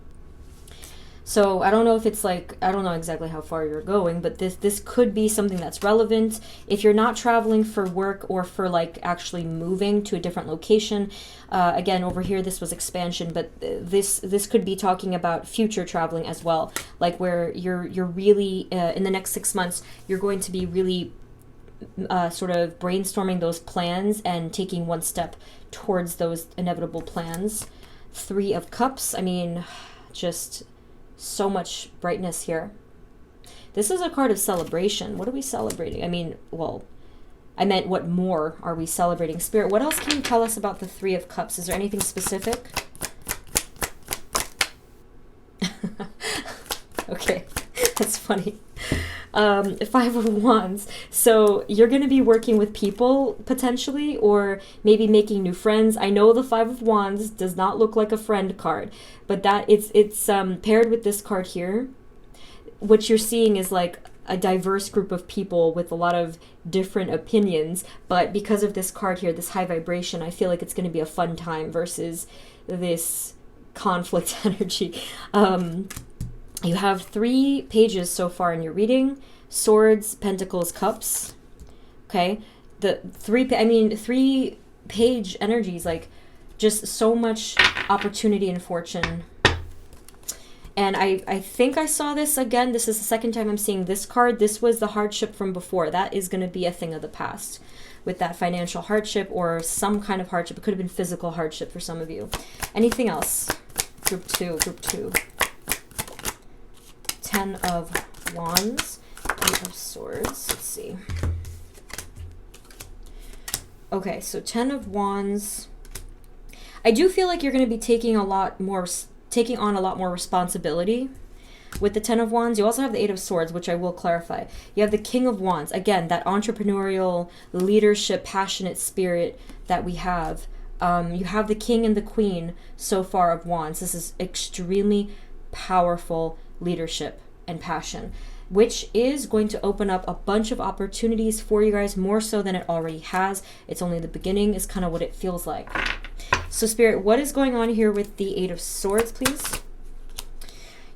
So I don't know if it's like, I don't know exactly how far you're going, but this could be something that's relevant. If you're not traveling for work or for like actually moving to a different location, again, over here, this was expansion, but this could be talking about future traveling as well. Like where you're really, in the next 6 months, you're going to be really sort of brainstorming those plans and taking one step towards those inevitable plans. 3 of Cups. I mean, just so much brightness here. This is a card of celebration. What are we celebrating? I mean, well, I meant what more are we celebrating? Spirit, what else can you tell us about the 3 of Cups? Is there anything specific? Okay, that's funny. 5 of Wands. So you're going to be working with people potentially, or maybe making new friends. I know the 5 of Wands does not look like a friend card, but that it's paired with this card here. What you're seeing is like a diverse group of people with a lot of different opinions, but because of this card here, this high vibration, I feel like it's going to be a fun time versus this conflict energy. You have 3 pages so far in your reading. Swords, Pentacles, Cups. Okay? The 3-page energies, like just so much opportunity and fortune. And I think I saw this again. This is the second time I'm seeing this card. This was the hardship from before. That is going to be a thing of the past with that financial hardship or some kind of hardship. It could have been physical hardship for some of you. Anything else? Group 2. 10 of Wands, 8 of Swords. Let's see. Okay, so 10 of Wands. I do feel like you're going to be taking on a lot more responsibility with the 10 of Wands. You also have the 8 of Swords, which I will clarify. You have the King of Wands. Again, that entrepreneurial, leadership, passionate spirit that we have. You have the King and the Queen so far of Wands. This is extremely powerful leadership and passion, which is going to open up a bunch of opportunities for you guys, more so than it already has. It's only the beginning is kind of what it feels like. So Spirit, what is going on here with the 8 of Swords, please?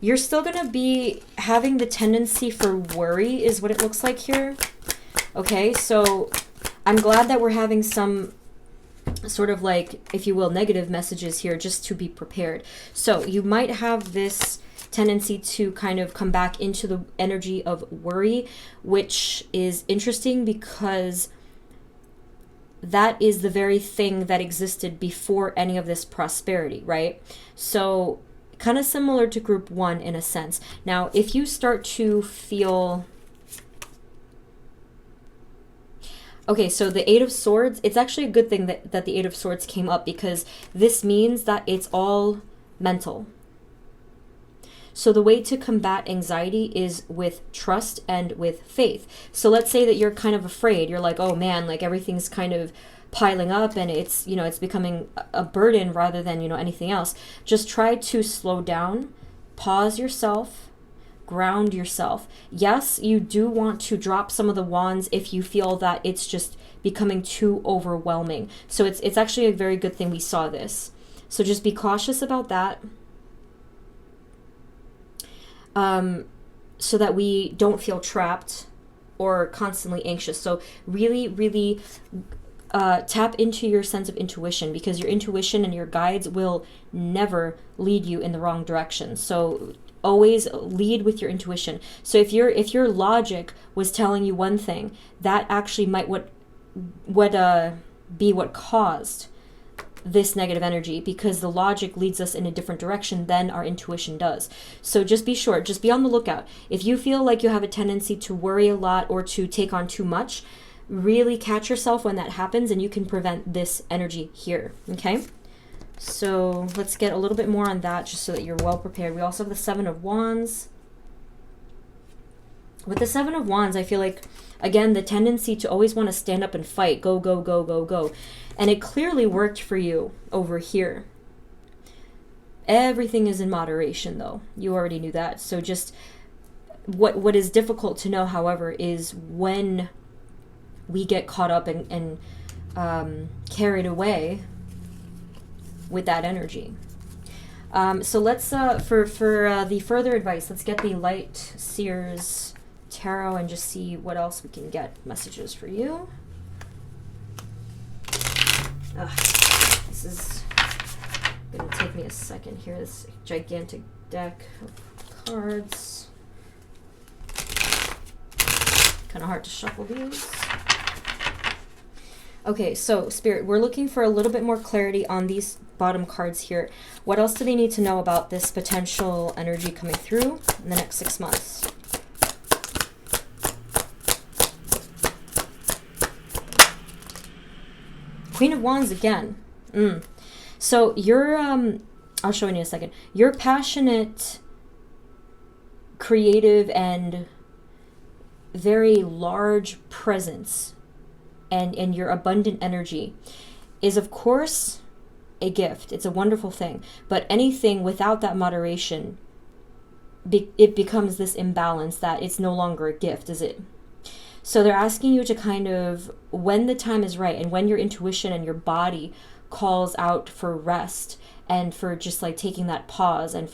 You're still going to be having the tendency for worry is what it looks like here. Okay, so I'm glad that we're having some sort of like, if you will, negative messages here just to be prepared. So you might have this tendency to kind of come back into the energy of worry, which is interesting because that is the very thing that existed before any of this prosperity, right? So kind of similar to group 1 in a sense. Now, if you start to feel... Okay, so the 8 of Swords, it's actually a good thing that the 8 of Swords came up, because this means that it's all mental. So the way to combat anxiety is with trust and with faith. So let's say that you're kind of afraid. You're like, oh man, like everything's kind of piling up and it's, you know, it's becoming a burden rather than, you know, anything else. Just try to slow down, pause yourself, ground yourself. Yes, you do want to drop some of the wands if you feel that it's just becoming too overwhelming. So it's actually a very good thing we saw this. So just be cautious about that. So that we don't feel trapped or constantly anxious. So really, really tap into your sense of intuition, because your intuition and your guides will never lead you in the wrong direction. So always lead with your intuition. So if your logic was telling you one thing, that actually might be what caused this negative energy, because the logic leads us in a different direction than our intuition does. So just be sure, just be on the lookout. If you feel like you have a tendency to worry a lot or to take on too much, really catch yourself when that happens, and you can prevent this energy here, okay? So let's get a little bit more on that, just so that you're well prepared. We also have the 7 of Wands. With the 7 of Wands, I feel like, again, the tendency to always want to stand up and fight, go, go, go, go, go. And it clearly worked for you over here. Everything is in moderation, though. You already knew that. So just what is difficult to know, however, is when we get caught up and carried away with that energy. So let's, for the further advice, let's get the Light Seers Tarot and just see what else we can get messages for you. This is going to take me a second here. This gigantic deck of cards. Kind of hard to shuffle these. Okay, so Spirit, we're looking for a little bit more clarity on these bottom cards here. What else do they need to know about this potential energy coming through in the next 6 months? Queen of Wands again. So you're, I'll show you in a second. You're passionate, creative, and very large presence, and your abundant energy is, of course, a gift. It's a wonderful thing. But anything without that moderation, it becomes this imbalance that it's no longer a gift, is it? So they're asking you to kind of, when the time is right and when your intuition and your body calls out for rest and for just like taking that pause and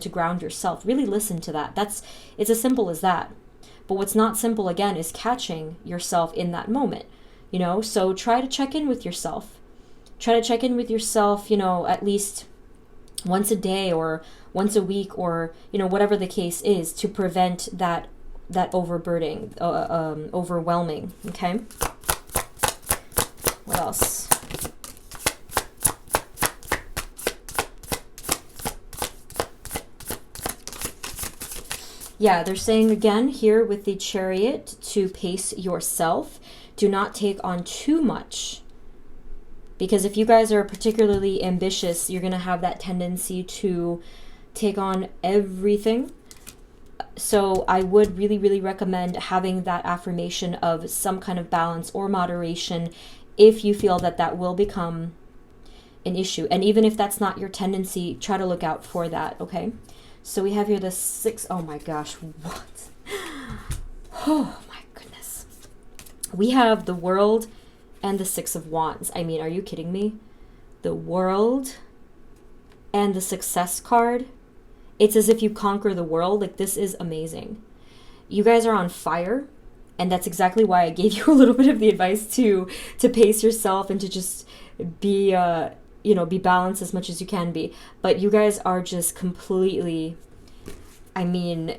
to ground yourself, really listen to that. It's as simple as that. But what's not simple, again, is catching yourself in that moment, you know? So try to check in with yourself. Try to check in with yourself, you know, at least once a day or once a week, or, you know, whatever the case is, to prevent that overburdening, overwhelming, okay? What else? Yeah, they're saying again here with the Chariot to pace yourself. Do not take on too much Because if you guys are particularly ambitious, you're going to have that tendency to take on everything. So I would really, really recommend having that affirmation of some kind of balance or moderation if you feel that that will become an issue. And even if that's not your tendency, try to look out for that, okay? So we have here the 6, oh my gosh, what? Oh my goodness. We have the World and the 6 of Wands. I mean, are you kidding me? The World and the Success card. It's as if you conquer the world. Like, this is amazing. You guys are on fire. And that's exactly why I gave you a little bit of the advice to pace yourself and to just be, be balanced as much as you can be. But you guys are just completely, I mean,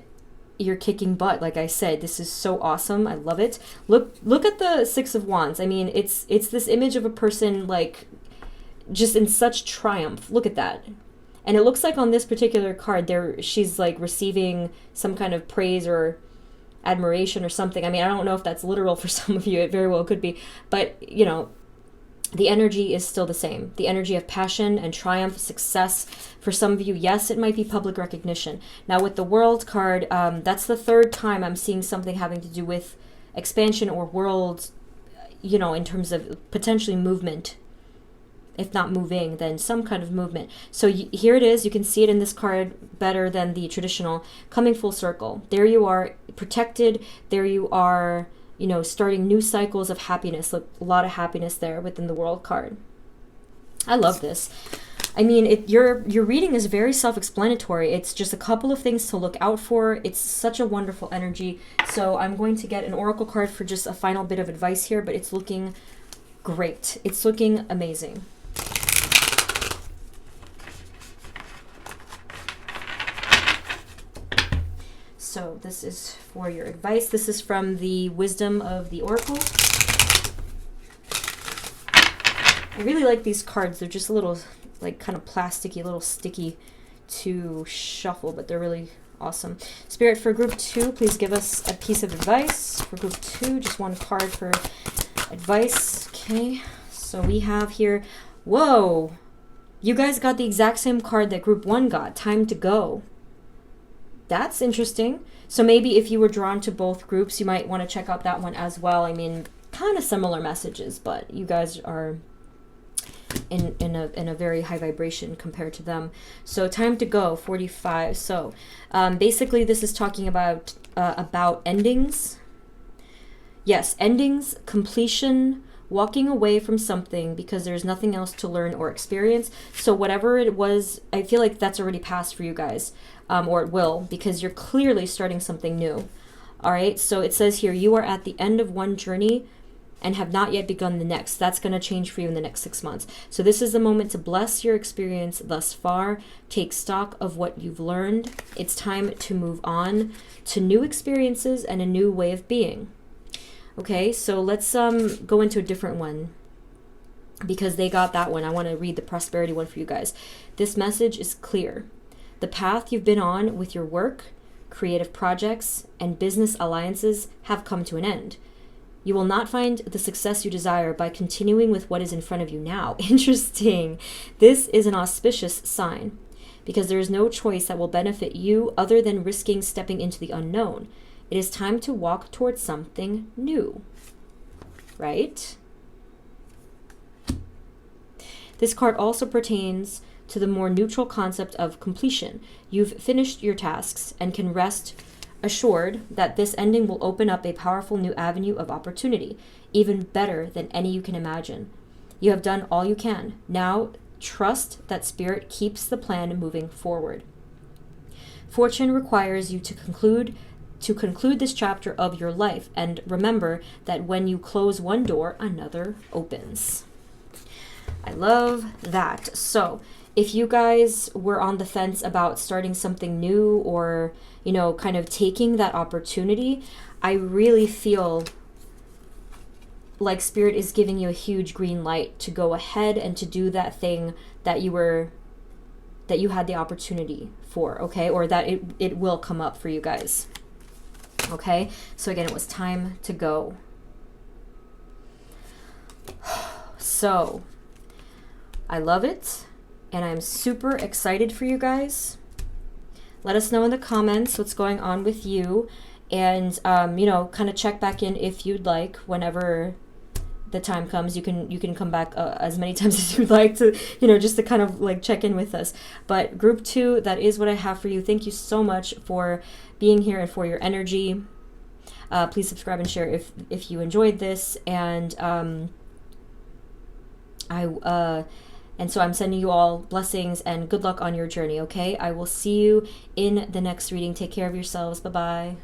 you're kicking butt. Like I said, this is so awesome. I love it. Look at the 6 of Wands. I mean, it's this image of a person like just in such triumph. Look at that. And it looks like on this particular card she's like receiving some kind of praise or admiration or something. I mean, I don't know if that's literal for some of you. It very well could be. But, the energy is still the same. The energy of passion and triumph, success. For some of you, yes, it might be public recognition. Now, with the World card, that's the 3rd time I'm seeing something having to do with expansion or world, in terms of potentially movement. If not moving, then some kind of movement. So here it is. You can see it in this card better than the traditional. Coming full circle. There you are, protected. There you are, starting new cycles of happiness. Look, a lot of happiness there within the World card. I love this. I mean, your reading is very self-explanatory. It's just a couple of things to look out for. It's such a wonderful energy. So I'm going to get an oracle card for just a final bit of advice here, but it's looking great. It's looking amazing. So this is for your advice. This is from the Wisdom of the Oracle. I really like these cards. They're just a little, like, kind of plasticky, a little sticky to shuffle, but they're really awesome. Spirit, for group 2, please give us a piece of advice. For group 2, just one card for advice. Okay, so we have here, whoa, you guys got the exact same card that group 1 got. Time to go. That's interesting. So maybe if you were drawn to both groups, you might want to check out that one as well. I mean, kind of similar messages, but you guys are in a very high vibration compared to them. So time to go, 45. So basically this is talking about endings. Yes, endings, completion, walking away from something because there's nothing else to learn or experience. So whatever it was, I feel like that's already passed for you guys, or it will, because you're clearly starting something new. All right, so it says here, you are at the end of one journey and have not yet begun the next. That's going to change for you in the next 6 months. So this is the moment to bless your experience thus far. Take stock of what you've learned. It's time to move on to new experiences and a new way of being. Okay, so let's go into a different one because they got that one. I want to read the prosperity one for you guys. This message is clear. The path you've been on with your work, creative projects, and business alliances have come to an end. You will not find the success you desire by continuing with what is in front of you now. Interesting. This is an auspicious sign because there is no choice that will benefit you other than risking stepping into the unknown. It is time to walk towards something new, right? This card also pertains to the more neutral concept of completion. You've finished your tasks and can rest assured that this ending will open up a powerful new avenue of opportunity, even better than any you can imagine. You have done all you can. Now, trust that Spirit keeps the plan moving forward. Fortune requires you to conclude this chapter of your life, and remember that when you close one door, another opens. I love that. So, if you guys were on the fence about starting something new or, kind of taking that opportunity, I really feel like Spirit is giving you a huge green light to go ahead and to do that thing that you had the opportunity for, okay? Or that it will come up for you guys. Okay? So again, it was time to go. So, I love it, and I'm super excited for you guys. Let us know in the comments what's going on with you, and you know, kind of check back in if you'd like. Whenever the time comes, you can come back as many times as you'd like to, you know, just to kind of like check in with us. But group 2, that is what I have for you. Thank you so much for being here and for your energy. Please subscribe and share if you enjoyed this, and and so I'm sending you all blessings and good luck on your journey, okay? I will see you in the next reading. Take care of yourselves. Bye-bye.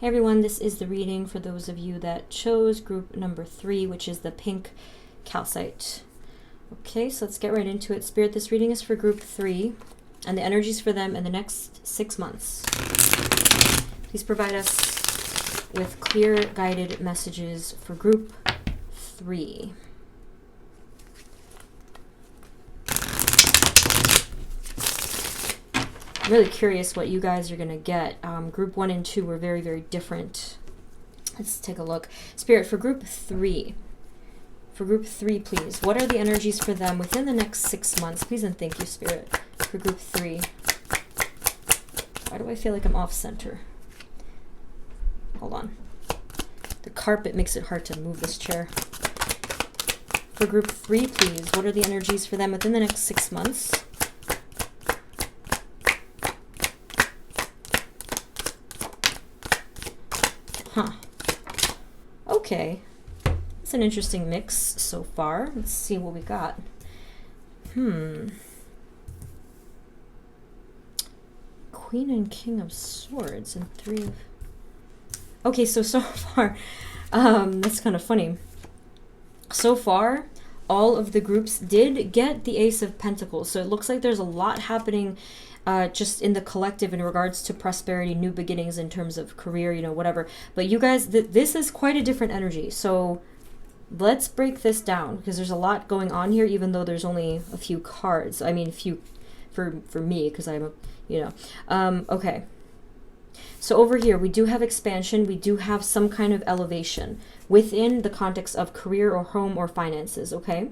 Hey everyone, this is the reading for those of you that chose group number 3, which is the pink calcite. Okay, so let's get right into it. Spirit, this reading is for group 3 and the energies for them in the next 6 months. Please provide us with clear guided messages for group 3. I'm really curious what you guys are going to get. Group 1 and 2 were very, very different. Let's take a look. Spirit, for group 3. For group 3, please. What are the energies for them within the next 6 months? Please and thank you, Spirit, for group 3. Why do I feel like I'm off center? Hold on. The carpet makes it hard to move this chair. For group 3, please. What are the energies for them within the next 6 months? Huh. Okay. It's an interesting mix so far. Let's see what we got. Queen and King of Swords and 3 of... Okay, so far, that's kind of funny. So far, all of the groups did get the Ace of Pentacles. So it looks like there's a lot happening just in the collective in regards to prosperity, new beginnings in terms of career, you know, whatever. But you guys, this is quite a different energy. So let's break this down because there's a lot going on here, even though there's only a few cards. I mean, few for me because I'm a, you know. Okay. So over here, we do have expansion. We do have some kind of elevation within the context of career or home or finances, okay?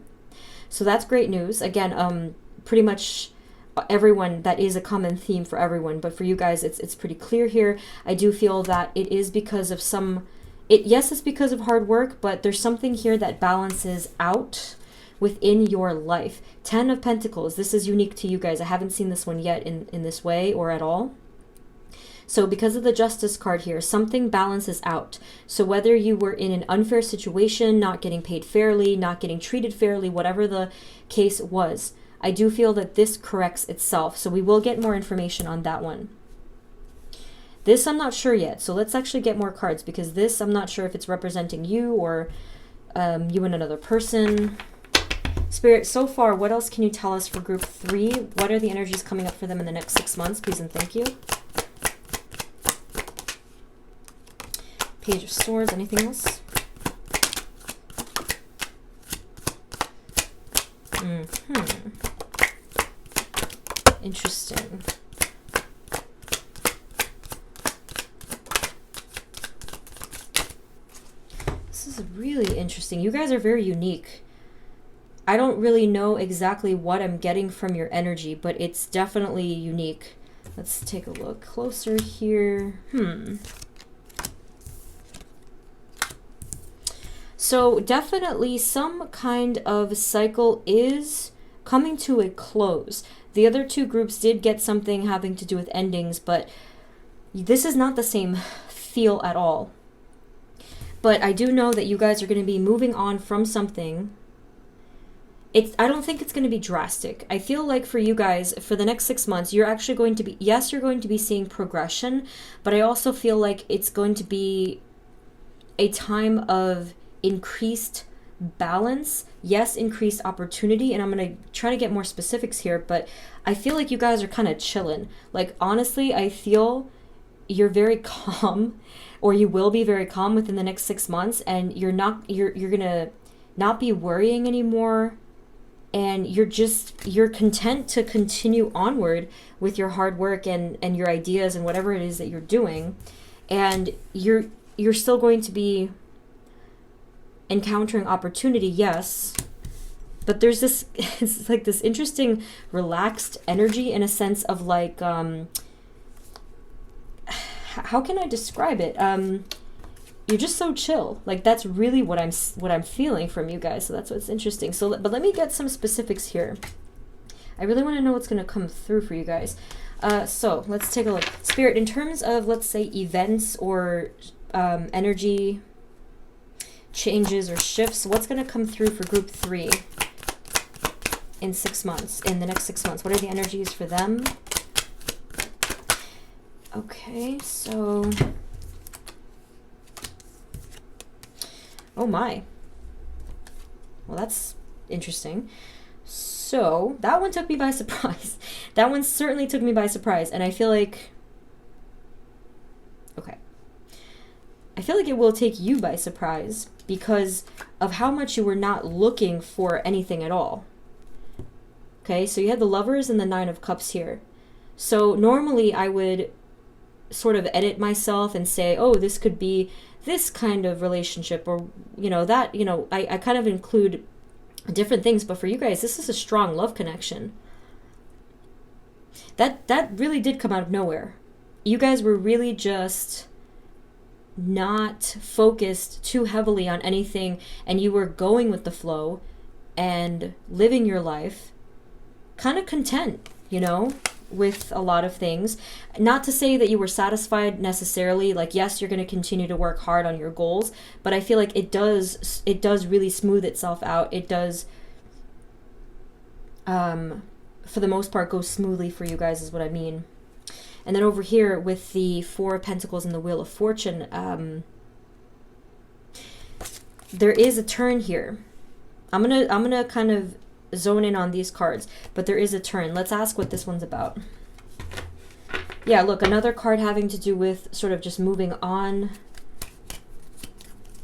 So that's great news. Again, pretty much everyone, that is a common theme for everyone, but for you guys, it's pretty clear here. I do feel that it is because of yes, it's because of hard work, but there's something here that balances out within your life. 10 of Pentacles, this is unique to you guys. I haven't seen this one yet in this way or at all. So because of the Justice card here, something balances out. So whether you were in an unfair situation, not getting paid fairly, not getting treated fairly, whatever the case was, I do feel that this corrects itself. So we will get more information on that one. This I'm not sure yet. So let's actually get more cards, because this I'm not sure if it's representing you or you and another person. Spirit, so far, what else can you tell us for group 3? What are the energies coming up for them in the next 6 months? Please and thank you. Page of Swords. Anything else? Interesting. This is really interesting. You guys are very unique. I don't really know exactly what I'm getting from your energy, but it's definitely unique. Let's take a look closer here. So definitely some kind of cycle is coming to a close. The other two groups did get something having to do with endings, but this is not the same feel at all. But I do know that you guys are going to be moving on from something. I don't think it's going to be drastic. I feel like for you guys, for the next 6 months, you're actually going to be, yes, you're going to be seeing progression, but I also feel like it's going to be a time of increased balance, yes, increased opportunity, and I'm going to try to get more specifics here, but I feel like you guys are kind of chilling. Like, honestly, I feel you're very calm, or you will be very calm within the next 6 months, and you're going to not be worrying anymore. And you're content to continue onward with your hard work and your ideas and whatever it is that you're doing. And you're still going to be encountering opportunity, yes. But there's this, it's like this interesting relaxed energy in a sense of like, how can I describe it? You're just so chill. Like, that's really what I'm feeling from you guys. So that's what's interesting. So, but let me get some specifics here. I really want to know what's going to come through for you guys. So let's take a look. Spirit, in terms of, let's say, events or energy changes or shifts, what's going to come through for group 3 in 6 months, in the next 6 months? What are the energies for them? Okay, so... Oh my. Well, that's interesting. So, that one took me by surprise. That one certainly took me by surprise. And I feel like... Okay. I feel like it will take you by surprise because of how much you were not looking for anything at all. Okay, so you had the Lovers and the Nine of Cups here. So, normally I would sort of edit myself and say, oh, this could be this kind of relationship, or that I kind of include different things, but for you guys, this is a strong love connection. That really did come out of nowhere. You guys were really just not focused too heavily on anything, and you were going with the flow and living your life kind of content, with a lot of things. Not to say that you were satisfied necessarily, like, yes, you're going to continue to work hard on your goals, but I feel like it does really smooth itself out. It does, for the most part, go smoothly for you guys is what I mean. And then over here with the Four of Pentacles and the Wheel of Fortune, there is a turn here. I'm gonna kind of zone in on these cards, but there is a turn. Let's ask what this one's about. Yeah, look, another card having to do with sort of just moving on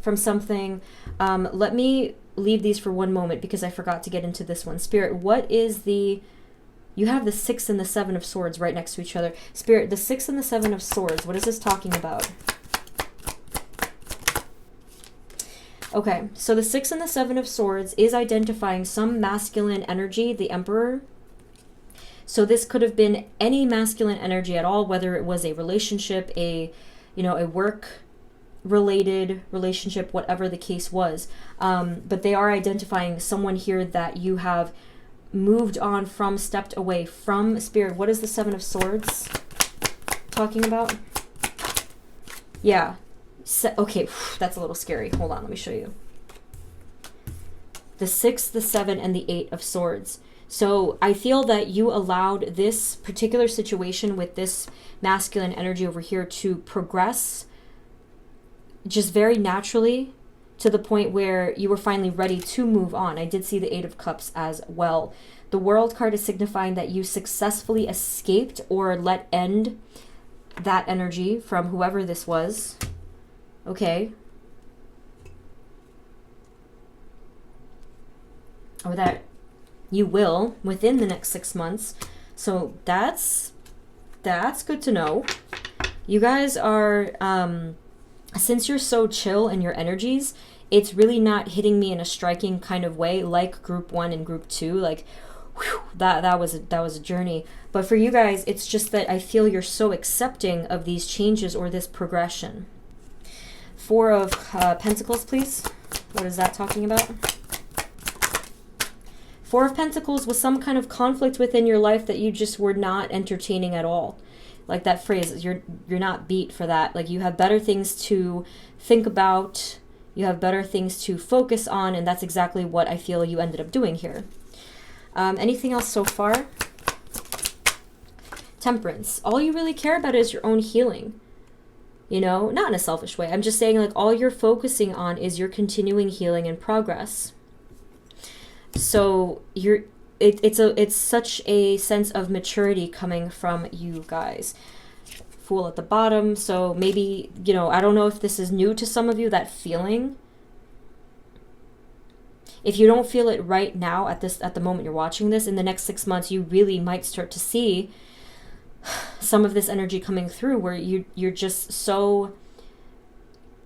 from something. Let me leave these for one moment because I forgot to get into this one. Spirit, what is you have the 6 and the 7 of Swords right next to each other. Spirit, the 6 and the 7 of Swords, what is this talking about? Okay, so the 6 and the 7 of Swords is identifying some masculine energy, the Emperor. So this could have been any masculine energy at all, whether it was a relationship, a work-related relationship, whatever the case was. But they are identifying someone here that you have moved on from, stepped away from. Spirit, what is the 7 of Swords talking about? Yeah. Okay, that's a little scary. Hold on, let me show you. The 6, the 7, and the 8 of Swords. So I feel that you allowed this particular situation with this masculine energy over here to progress just very naturally to the point where you were finally ready to move on. I did see the Eight of Cups as well. The World card is signifying that you successfully escaped or let end that energy from whoever this was. Okay. Or that you will within the next 6 months. So that's good to know. You guys are, since you're so chill in your energies, it's really not hitting me in a striking kind of way like group 1 and group 2. Like, whew, that was a journey. But for you guys, it's just that I feel you're so accepting of these changes or this progression. Four of Pentacles, please. What is that talking about? Four of Pentacles was some kind of conflict within your life that you just were not entertaining at all. Like that phrase, you're not beat for that. Like you have better things to think about. You have better things to focus on, and that's exactly what I feel you ended up doing here. Anything else so far? Temperance. All you really care about is your own healing. You know, not in a selfish way. I'm just saying, like, all you're focusing on is your continuing healing and progress. So it's such a sense of maturity coming from you guys. Fool at the bottom. So maybe, you know, I don't know if this is new to some of you, that feeling. If you don't feel it right now at the moment you're watching this, in the next 6 months, you really might start to see some of this energy coming through where you're just so,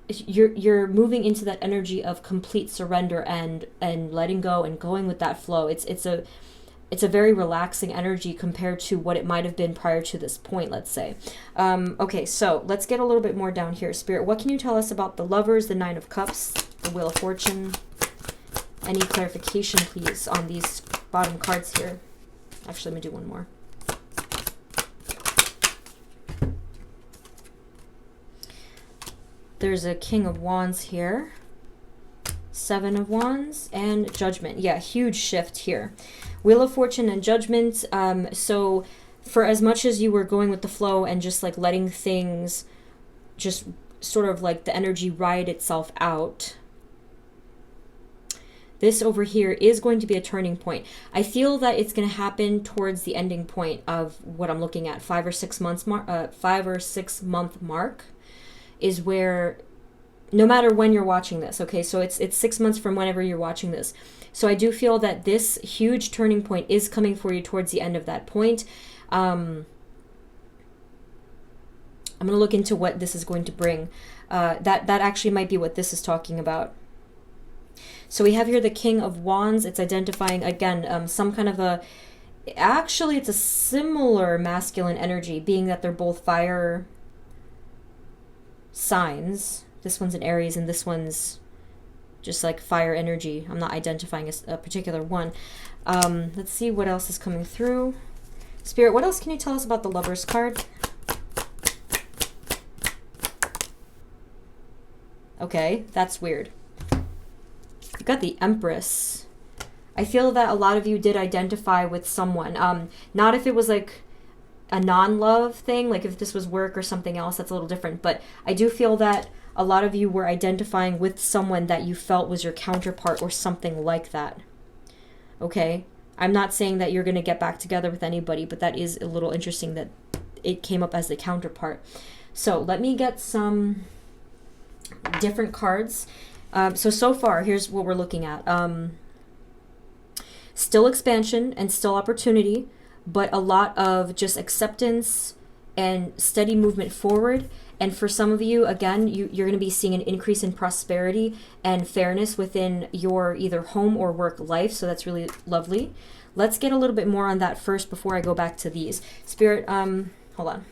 you're moving into that energy of complete surrender and letting go and going with that flow. It's a very relaxing energy compared to what it might have been prior to this point, let's say. Okay, so let's get a little bit more down here. Spirit, what can you tell us about the Lovers, the Nine of Cups, the Wheel of Fortune? Any clarification, please, on these bottom cards here? Actually, let me do one more. There's a King of Wands here. Seven of Wands and Judgment. Yeah, huge shift here. Wheel of Fortune and Judgment. So for as much as you were going with the flow and just like letting things just sort of like the energy ride itself out, this over here is going to be a turning point. I feel that it's going to happen towards the ending point of what I'm looking at. 5 or 6 months mark. 5 or 6 month mark is where, no matter when you're watching this, okay, so it's 6 months from whenever you're watching this. So I do feel that this huge turning point is coming for you towards the end of that point. I'm going to look into what this is going to bring. That actually might be what this is talking about. So we have here the King of Wands. It's identifying, again, some kind of a, actually it's a similar masculine energy, being that they're both fire signs. This one's an Aries and this one's just like fire energy. I'm not identifying a particular one. Let's see what else is coming through. Spirit, what else can you tell us about the Lovers card? Okay, that's weird. You got the Empress. I feel that a lot of you did identify with someone. Not if it was like a non-love thing, like if this was work or something else, that's a little different. But I do feel that a lot of you were identifying with someone that you felt was your counterpart or something like that. Okay? I'm not saying that you're going to get back together with anybody, but that is a little interesting that it came up as the counterpart. So let me get some different cards. So far, here's what we're looking at. Still expansion and still opportunity, but a lot of just acceptance and steady movement forward. And for some of you, again, you're going to be seeing an increase in prosperity and fairness within your either home or work life. So that's really lovely. Let's get a little bit more on that first before I go back to these. Spirit, hold on.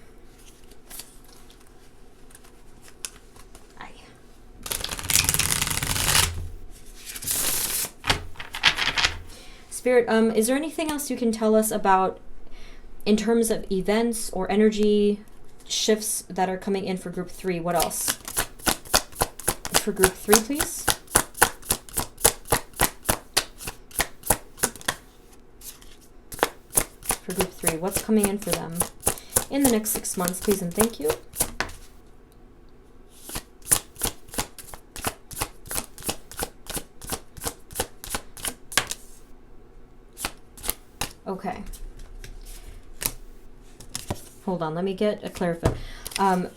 Spirit, is there anything else you can tell us about in terms of events or energy shifts that are coming in for group 3? What else? For group 3, please. for group 3. What's coming in for them in the next 6 months, please and thank you. Okay. Hold on, let me get a clarification.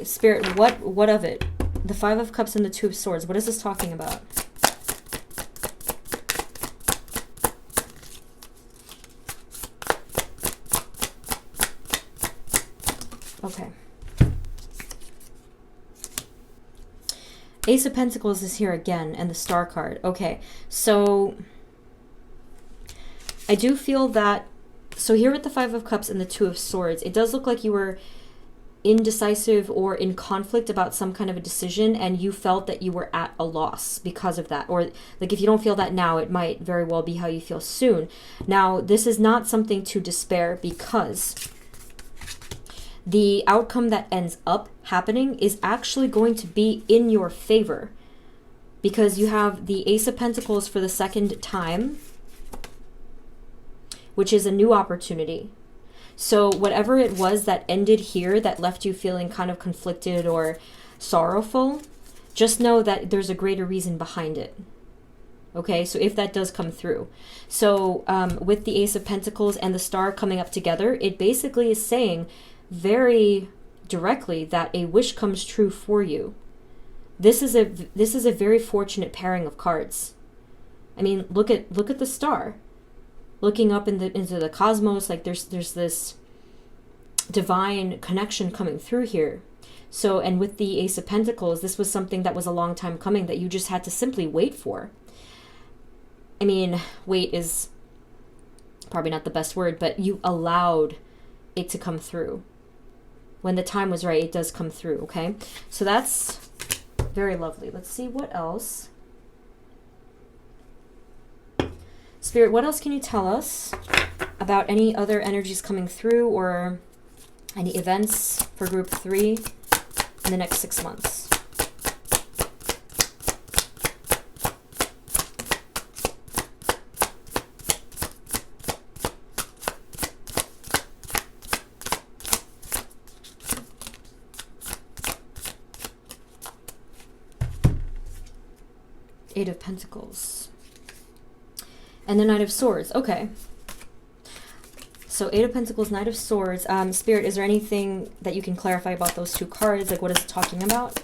Spirit, what of it? The 5 of Cups and the 2 of Swords. What is this talking about? Okay. Ace of Pentacles is here again, and the Star card. Okay, so I do feel that, so here with the 5 of Cups and the 2 of Swords, it does look like you were indecisive or in conflict about some kind of a decision, and you felt that you were at a loss because of that. Or like, if you don't feel that now, it might very well be how you feel soon. Now, this is not something to despair, because the outcome that ends up happening is actually going to be in your favor, because you have the Ace of Pentacles for the second time, which is a new opportunity. So whatever it was that ended here that left you feeling kind of conflicted or sorrowful, just know that there's a greater reason behind it. Okay, so if that does come through. So with the Ace of Pentacles and the Star coming up together, it basically is saying very directly that a wish comes true for you. This is a very fortunate pairing of cards. I mean, look at the Star. Looking up into the cosmos, like there's this divine connection coming through here. So, and with the Ace of Pentacles, this was something that was a long time coming that you just had to simply wait for. I mean, wait is probably not the best word, but you allowed it to come through. When the time was right, it does come through, okay? So that's very lovely. Let's see what else. Spirit, what else can you tell us about any other energies coming through or any events for group 3 in the next 6 months? Eight of Pentacles. And the Knight of Swords. Okay. So 8 of Pentacles, Knight of Swords. Spirit, is there anything that you can clarify about those 2 cards? Like, what is it talking about?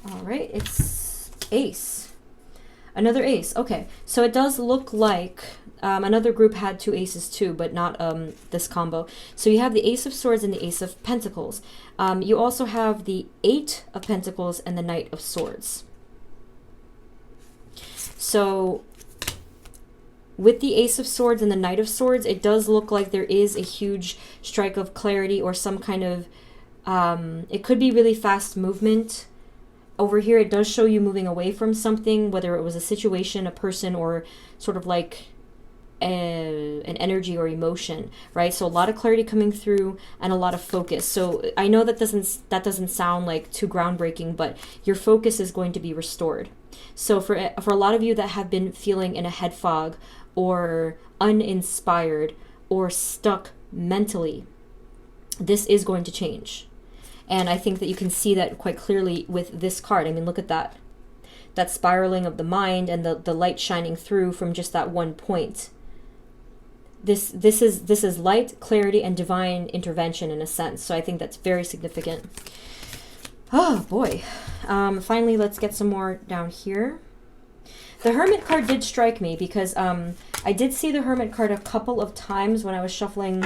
All right, it's Ace. Another Ace. Okay, so it does look like another group had 2 aces too, but not this combo. So you have the Ace of Swords and the Ace of Pentacles. You also have the 8 of Pentacles and the Knight of Swords. So with the Ace of Swords and the Knight of Swords, it does look like there is a huge strike of clarity or some kind of, it could be really fast movement. Over here, it does show you moving away from something, whether it was a situation, a person, or sort of like an energy or emotion, right? So a lot of clarity coming through and a lot of focus. So I know that doesn't sound like too groundbreaking, but your focus is going to be restored. So for a lot of you that have been feeling in a head fog or uninspired or stuck mentally, this is going to change. And I think that you can see that quite clearly with this card. I mean, look at that. That spiraling of the mind and the light shining through from just that one point. This is light, clarity, and divine intervention in a sense. So I think that's very significant. Oh boy. Finally, let's get some more down here. The Hermit card did strike me because I did see the Hermit card a couple of times when I was shuffling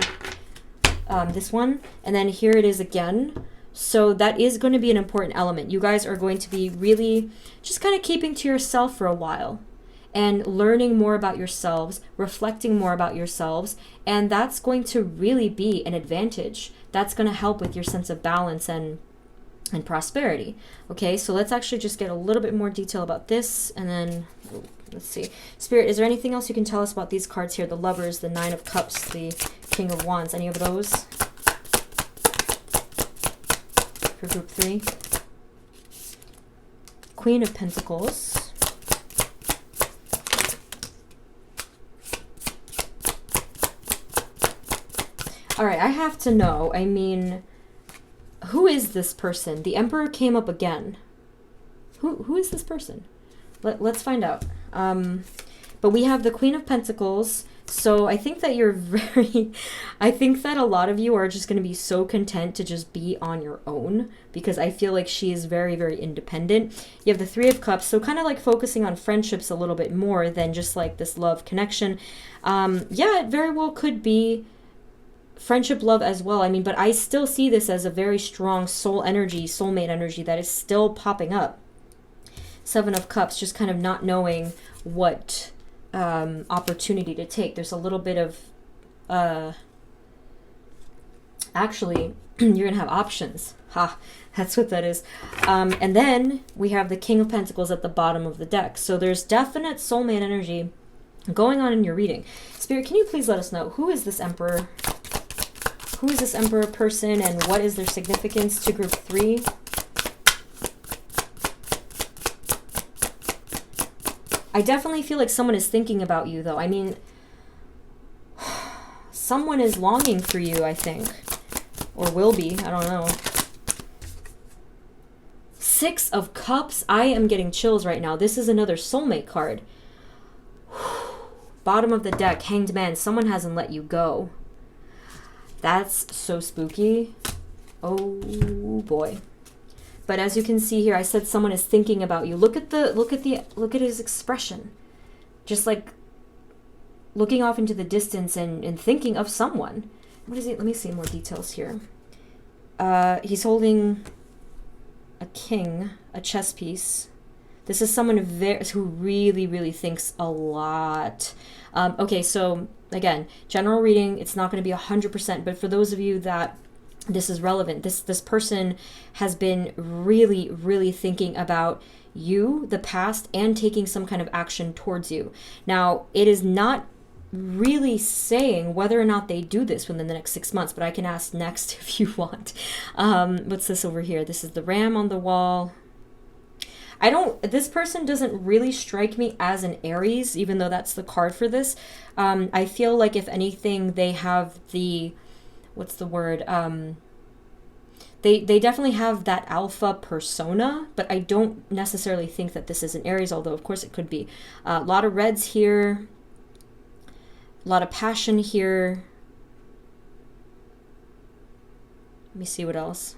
this one. And then here it is again. So that is going to be an important element. You guys are going to be really just kind of keeping to yourself for a while and learning more about yourselves, reflecting more about yourselves, and that's going to really be an advantage. That's going to help with your sense of balance and prosperity. Okay, so let's actually just get a little bit more detail about this, and then let's see. Spirit, is there anything else you can tell us about these cards here? The Lovers, the Nine of Cups, the King of Wands, any of those for group 3? Queen of Pentacles, All right, I have to know. I mean, who is this person? The Emperor came up again. Who is this person? Let's find out. But we have the Queen of Pentacles. So I think that I think that a lot of you are just going to be so content to just be on your own, because I feel like she is very, very independent. You have the Three of Cups, so kind of like focusing on friendships a little bit more than just like this love connection. Yeah, it very well could be friendship, love as well. I mean, but I still see this as a very strong soul energy, soulmate energy that is still popping up. Seven of Cups, just kind of not knowing what opportunity to take. There's a little bit of actually you're gonna have options. That's what that is. And then we have the King of Pentacles at the bottom of the deck. So there's definite soulmate energy going on in your reading. Spirit, can you please let us know, who is this Emperor? Who is this Emperor person, and what is their significance to group 3? I definitely feel like someone is thinking about you, though. I mean, someone is longing for you, I think. Or will be. I don't know. Six of Cups. I am getting chills right now. This is another soulmate card. Bottom of the deck, Hanged Man. Someone hasn't let you go. That's so spooky. Oh, boy. But as you can see here, I said someone is thinking about you. Look at his expression. Just like looking off into the distance and thinking of someone. What is it? Let me see more details here. He's holding a king, a chess piece. This is someone who really, really thinks a lot. Okay, so again, general reading, it's not going to be 100%, but for those of you that this is relevant, this person has been really, really thinking about you, the past, and taking some kind of action towards you. Now, it is not really saying whether or not they do this within the next 6 months, but I can ask next if you want. What's this over here? This is the ram on the wall. This person doesn't really strike me as an Aries, even though that's the card for this. I feel like if anything, they have the, what's the word? They definitely have that alpha persona, but I don't necessarily think that this is an Aries, although of course it could be. A lot of reds here. A lot of passion here. Let me see what else.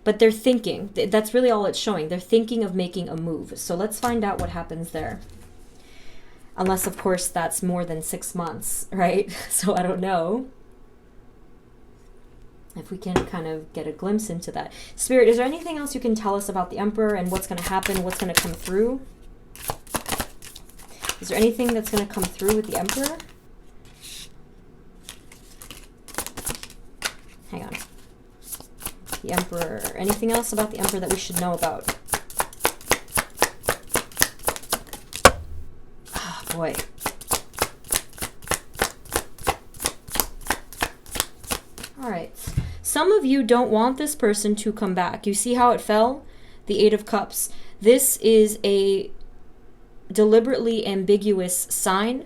But they're thinking. That's really all it's showing. They're thinking of making a move. So let's find out what happens there. Unless, of course, that's more than 6 months, right? So I don't know if we can kind of get a glimpse into that. Spirit, is there anything else you can tell us about the Emperor and what's going to happen, what's going to come through? Is there anything that's going to come through with the Emperor? Hang on. The Emperor. Anything else about the Emperor that we should know about? Oh, boy. All right. Some of you don't want this person to come back. You see how it fell? The Eight of Cups. This is a deliberately ambiguous sign.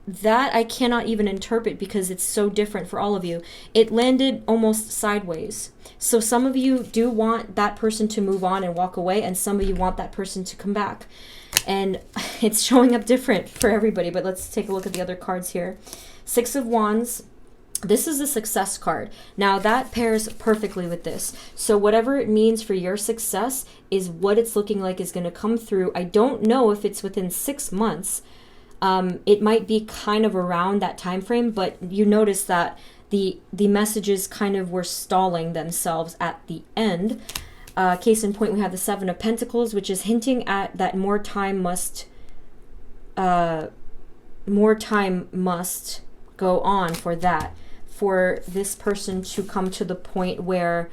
That I cannot even interpret because it's so different for all of you. It landed almost sideways. So some of you do want that person to move on and walk away, and some of you want that person to come back. And it's showing up different for everybody, but let's take a look at the other cards here. Six of Wands. This is a success card. Now that pairs perfectly with this. So whatever it means for your success is what it's looking like is going to come through. I don't know if it's within 6 months. It might be kind of around that time frame, but you notice that the messages kind of were stalling themselves at the end. Case in point, we have the Seven of Pentacles, which is hinting at that more time must go on for that, for this person to come to the point where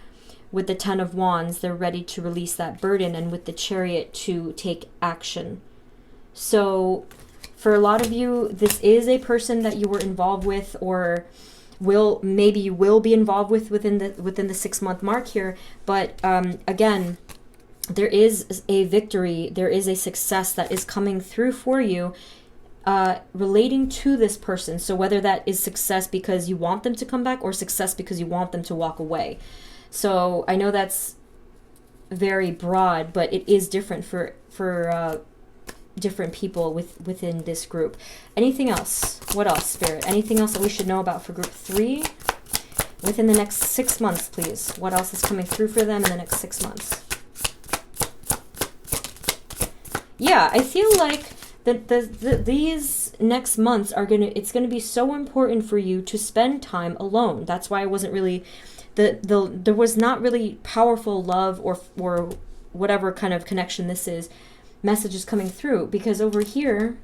with the Ten of Wands, they're ready to release that burden, and with the Chariot to take action. So for a lot of you, this is a person that you were involved with, or maybe you will be involved with within the 6 month mark here. But again, there is a victory, there is a success that is coming through for you. relating to this person. So whether that is success because you want them to come back or success because you want them to walk away. So I know that's very broad, but it is different for different people within this group. Anything else? What else, Spirit? Anything else that we should know about for group 3 within the next 6 months, please? What else is coming through for them in the next 6 months? Yeah, I feel like these next months are it's gonna be so important for you to spend time alone. That's why I wasn't really there was not really powerful love or whatever kind of connection this is, messages coming through, because over here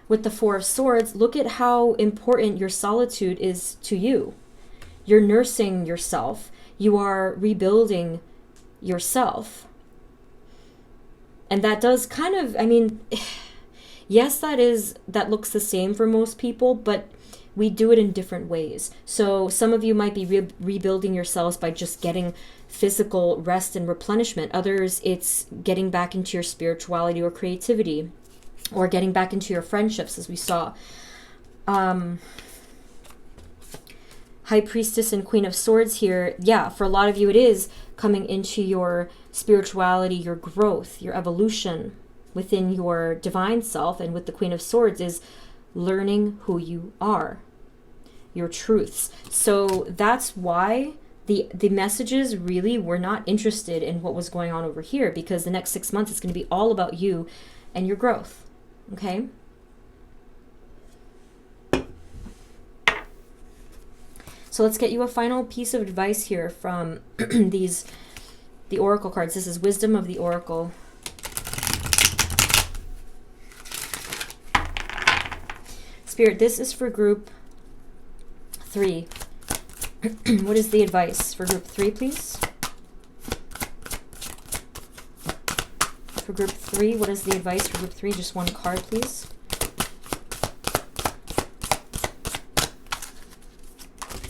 with the 4 of Swords, look at how important your solitude is to you. You're nursing yourself. You are rebuilding yourself. And that does kind of, I mean, yes, that looks the same for most people, but we do it in different ways. So some of you might be rebuilding yourselves by just getting physical rest and replenishment. Others, it's getting back into your spirituality or creativity, or getting back into your friendships, as we saw. High Priestess and Queen of Swords here. Yeah, for a lot of you it is coming into your spirituality, your growth, your evolution within your divine self. And with the Queen of Swords is learning who you are, your truths. So that's why the messages really were not interested in what was going on over here, because the next 6 months is going to be all about you and your growth. Okay? So let's get you a final piece of advice here from the Oracle cards. This is Wisdom of the Oracle. Spirit, this is for group 3. What is the advice for group 3, please? For group 3, what is the advice for group 3? Just one card, please.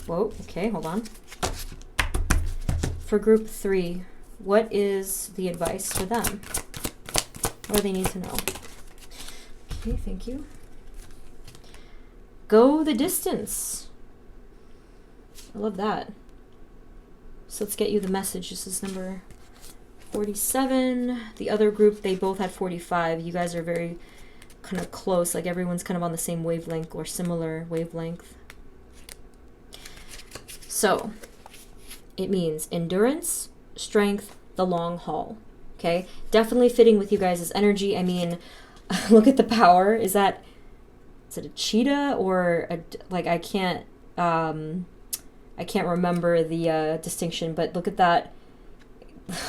Whoa, okay, hold on. For group 3, what is the advice for them? What do they need to know? Okay, thank you. Go the distance. I love that. So let's get you the message. This is number 47. The other group, they both had 45. You guys are very kind of close. Like everyone's kind of on the same wavelength or similar wavelength. So it means endurance, strength, the long haul. Okay? Definitely fitting with you guys' energy. I mean, look at the power. Is it a cheetah or like I can't remember the distinction, but look at that.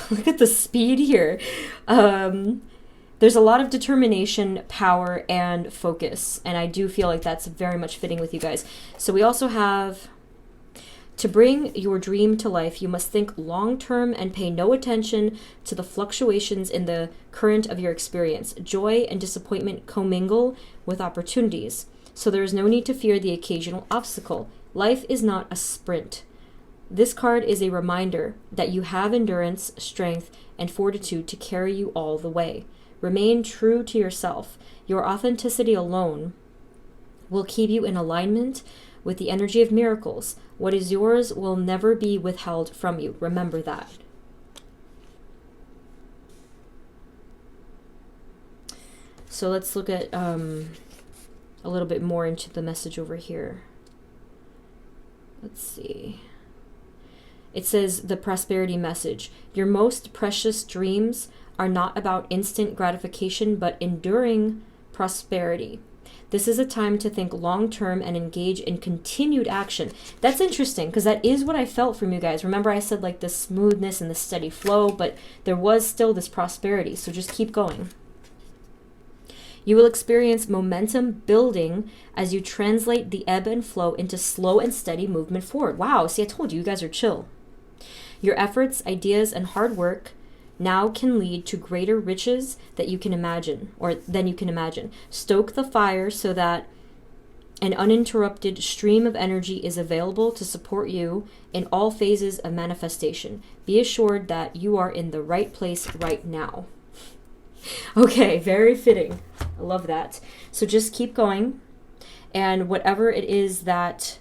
Look at the speed here. There's a lot of determination, power, and focus, and I do feel like that's very much fitting with you guys. So we also have, to bring your dream to life, you must think long-term and pay no attention to the fluctuations in the current of your experience. Joy and disappointment commingle with opportunities, so there is no need to fear the occasional obstacle. Life is not a sprint. This card is a reminder that you have endurance, strength, and fortitude to carry you all the way. Remain true to yourself. Your authenticity alone will keep you in alignment with the energy of miracles. What is yours will never be withheld from you. Remember that. So let's look at a little bit more into the message over here. Let's see. It says the prosperity message. Your most precious dreams are not about instant gratification, but enduring prosperity. This is a time to think long-term and engage in continued action. That's interesting, because that is what I felt from you guys. Remember I said like the smoothness and the steady flow, but there was still this prosperity, so just keep going. You will experience momentum building as you translate the ebb and flow into slow and steady movement forward. Wow, see, I told you, you guys are chill. Your efforts, ideas, and hard work now can lead to greater riches that you can imagine, or than you can imagine. Stoke the fire so that an uninterrupted stream of energy is available to support you in all phases of manifestation. Be assured that you are in the right place right now. Okay, very fitting. I love that. So just keep going, and whatever it is that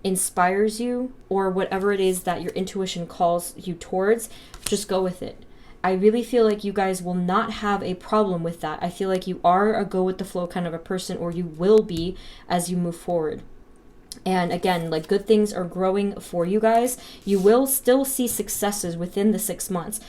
inspires you, or whatever it is that your intuition calls you towards, just go with it. I really feel like you guys will not have a problem with that. I feel like you are a go with the flow kind of a person, or you will be as you move forward. And again, like, good things are growing for you guys. You will still see successes within the 6 months.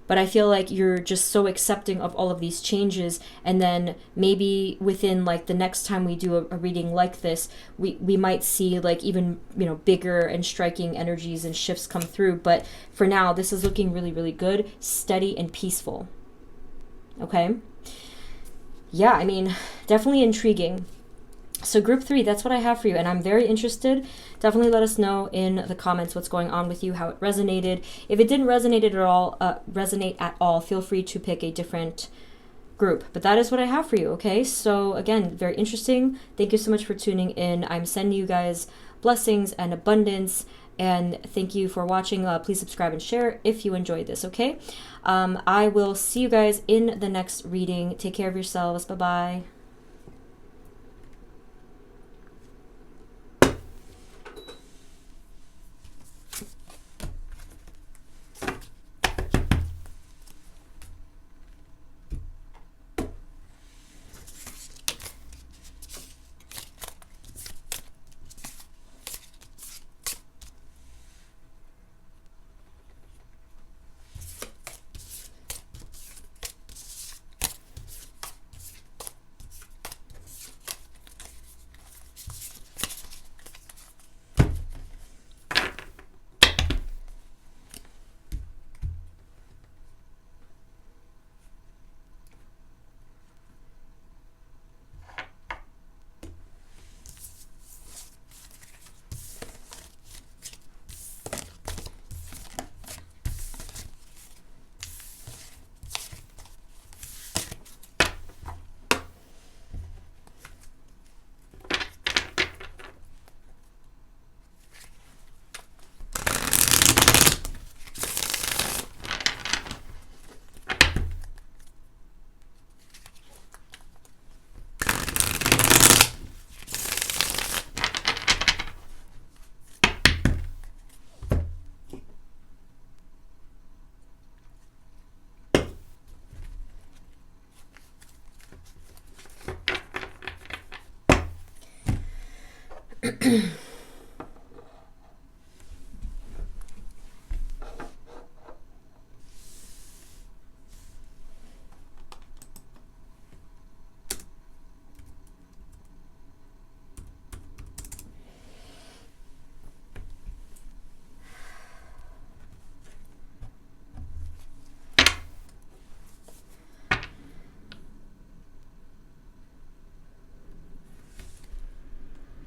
But I feel like you're just so accepting of all of these changes, and then maybe within like the next time we do a reading like this, we might see like even, you know, bigger and striking energies and shifts come through. But for now, this is looking really, really good, steady and peaceful. Okay? Yeah, I mean, definitely intriguing. So group 3, that's what I have for you, and I'm very interested. Definitely let us know in the comments what's going on with you, how it resonated. If it didn't resonate at all, feel free to pick a different group. But that is what I have for you, okay? So again, very interesting. Thank you so much for tuning in. I'm sending you guys blessings and abundance, and thank you for watching. Please subscribe and share if you enjoyed this, okay? I will see you guys in the next reading. Take care of yourselves. Bye-bye.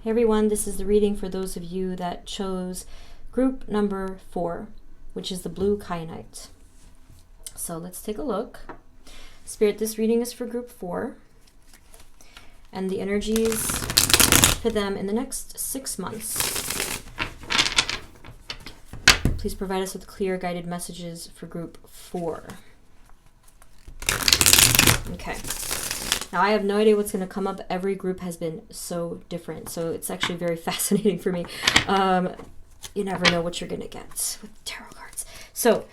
Hey everyone, this is the reading for those of you that chose group number 4, which is the blue kyanite. So let's take a look. Spirit, this reading is for group 4, and the energies for them in the next 6 months. Please provide us with clear guided messages for group 4. Okay. Now, I have no idea what's going to come up. Every group has been so different, so it's actually very fascinating for me. You never know what you're going to get with tarot cards. So,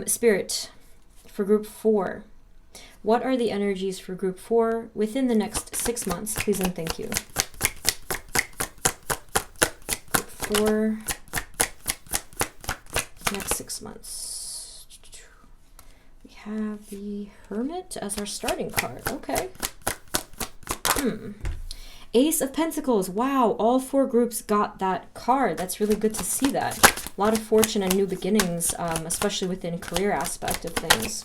Spirit, for group 4, what are the energies for group 4 within the next 6 months? Please and thank you. Group 4, next 6 months. We have the Hermit as our starting card. Okay. Ace of Pentacles. Wow, all 4 groups got that card. That's really good to see that. A lot of fortune and new beginnings, especially within career aspect of things.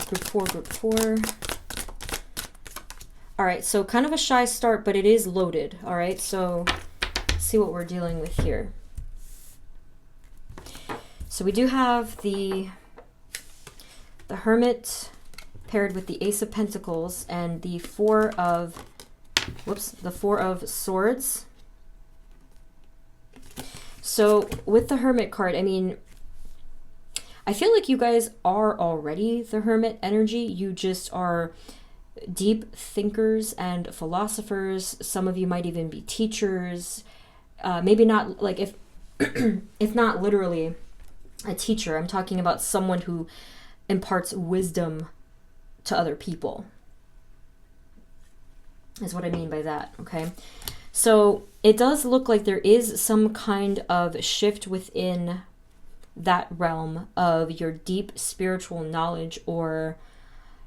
Group 4. All right, so kind of a shy start, but it is loaded. All right, so let's see what we're dealing with here. So we do have the Hermit paired with the Ace of Pentacles and the Four of Swords. So with the Hermit card, I mean, I feel like you guys are already the Hermit energy. You just are deep thinkers and philosophers. Some of you might even be teachers. Maybe not like if not literally a teacher. I'm talking about someone who imparts wisdom to other people. Is what I mean by that, okay? So it does look like there is some kind of shift within that realm of your deep spiritual knowledge or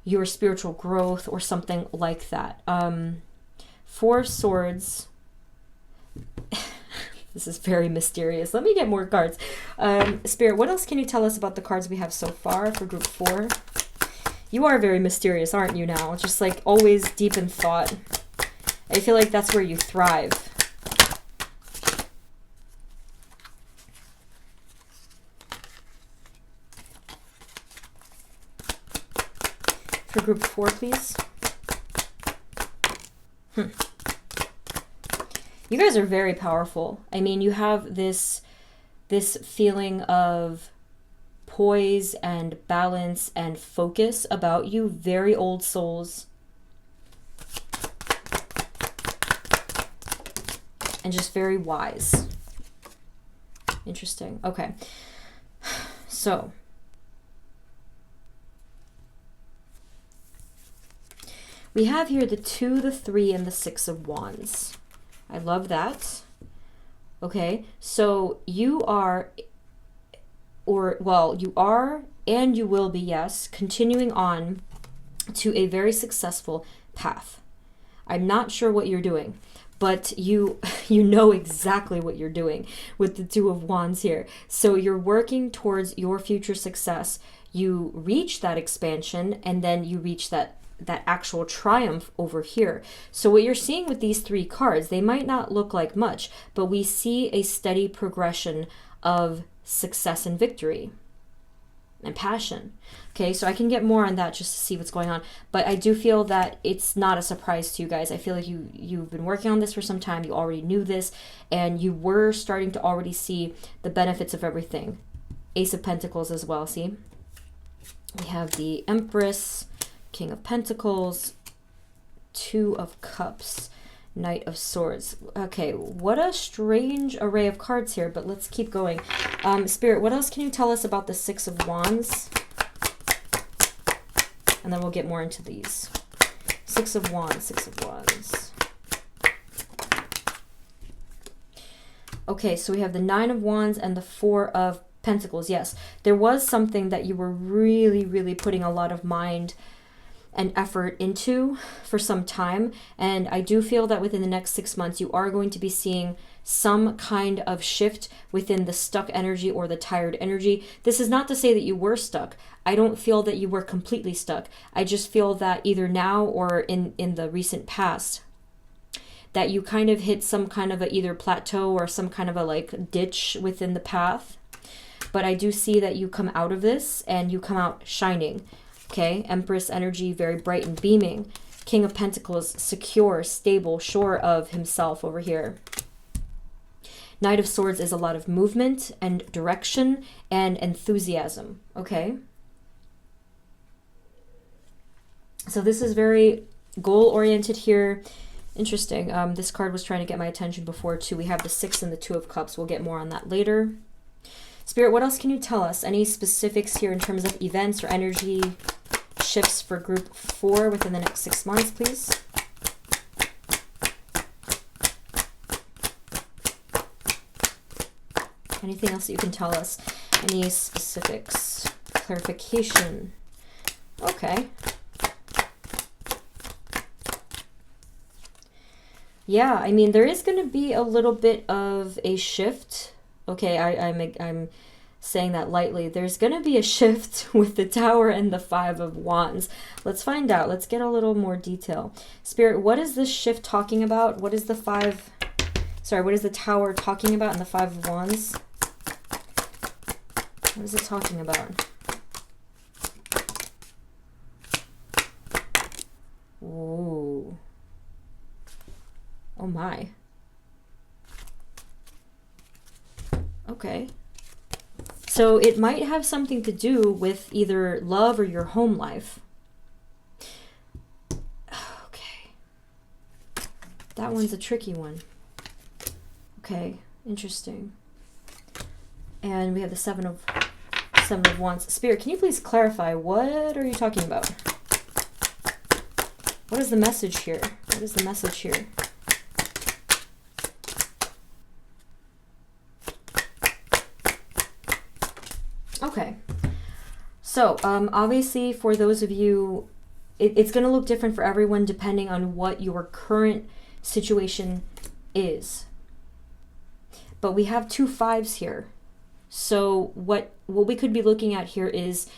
your spiritual growth or something like that. Four Swords. This is very mysterious. Let me get more cards. Spirit, what else can you tell us about the cards we have so far for group 4? You are very mysterious, aren't you now? Just like always deep in thought. I feel like that's where you thrive. For group 4, please. You guys are very powerful. I mean, you have this feeling of poise and balance and focus about you. Very old souls. And just very wise. Interesting. Okay. So. We have here the 2, the 3, and the 6 of Wands. I love that. Okay. So you are, you are and you will be, yes, continuing on to a very successful path. I'm not sure what you're doing, but you know exactly what you're doing with the 2 of Wands here. So you're working towards your future success. You reach that expansion, and then you reach that actual triumph over here. So what you're seeing with these 3 cards, they might not look like much, but we see a steady progression of success and victory and passion. Okay, so I can get more on that just to see what's going on, but I do feel that it's not a surprise to you guys. I feel like you've been working on this for some time. You already knew this, and you were starting to already see the benefits of everything. Ace of Pentacles as well, see? We have the Empress, King of Pentacles, 2 of Cups, Knight of Swords. Okay, what a strange array of cards here, but let's keep going. Spirit, what else can you tell us about the 6 of Wands? And then we'll get more into these. 6 of Wands, 6 of Wands. Okay, so we have the 9 of Wands and the 4 of Pentacles. Yes, there was something that you were really, really putting a lot of mind and effort into for some time, and I do feel that within the next 6 months you are going to be seeing some kind of shift within the stuck energy or the tired energy. This is not to say that you were stuck. I don't feel that you were completely stuck. I just feel that either now or in the recent past that you kind of hit some kind of a either plateau or some kind of a like ditch within the path. But I do see that you come out of this and you come out shining. Okay, Empress energy, very bright and beaming. King of Pentacles, secure, stable, sure of himself over here. Knight of Swords is a lot of movement and direction and enthusiasm. Okay. So this is very goal-oriented here. Interesting. This card was trying to get my attention before too. We have the 6 and the 2 of Cups. We'll get more on that later. Spirit, what else can you tell us? Any specifics here in terms of events or energy shifts for group 4 within the next 6 months, please? Anything else that you can tell us? Any specifics? Clarification? Okay. Yeah, I mean, there is going to be a little bit of a shift. Okay, I'm saying that lightly. There's going to be a shift with the Tower and the 5 of Wands. Let's find out. Let's get a little more detail. Spirit, what is this shift talking about? What is the what is the Tower talking about in the 5 of Wands? What is it talking about? Whoa. Oh my. So it might have something to do with either love or your home life. Okay. That one's a tricky one. Okay, interesting. And we have the Seven of Wands. Spirit, can you please clarify, what are you talking about? What is the message here? What is the message here? Okay. So, obviously for those of you, it's going to look different for everyone depending on what your current situation is. But we have 2 5s here. So what we could be looking at here is,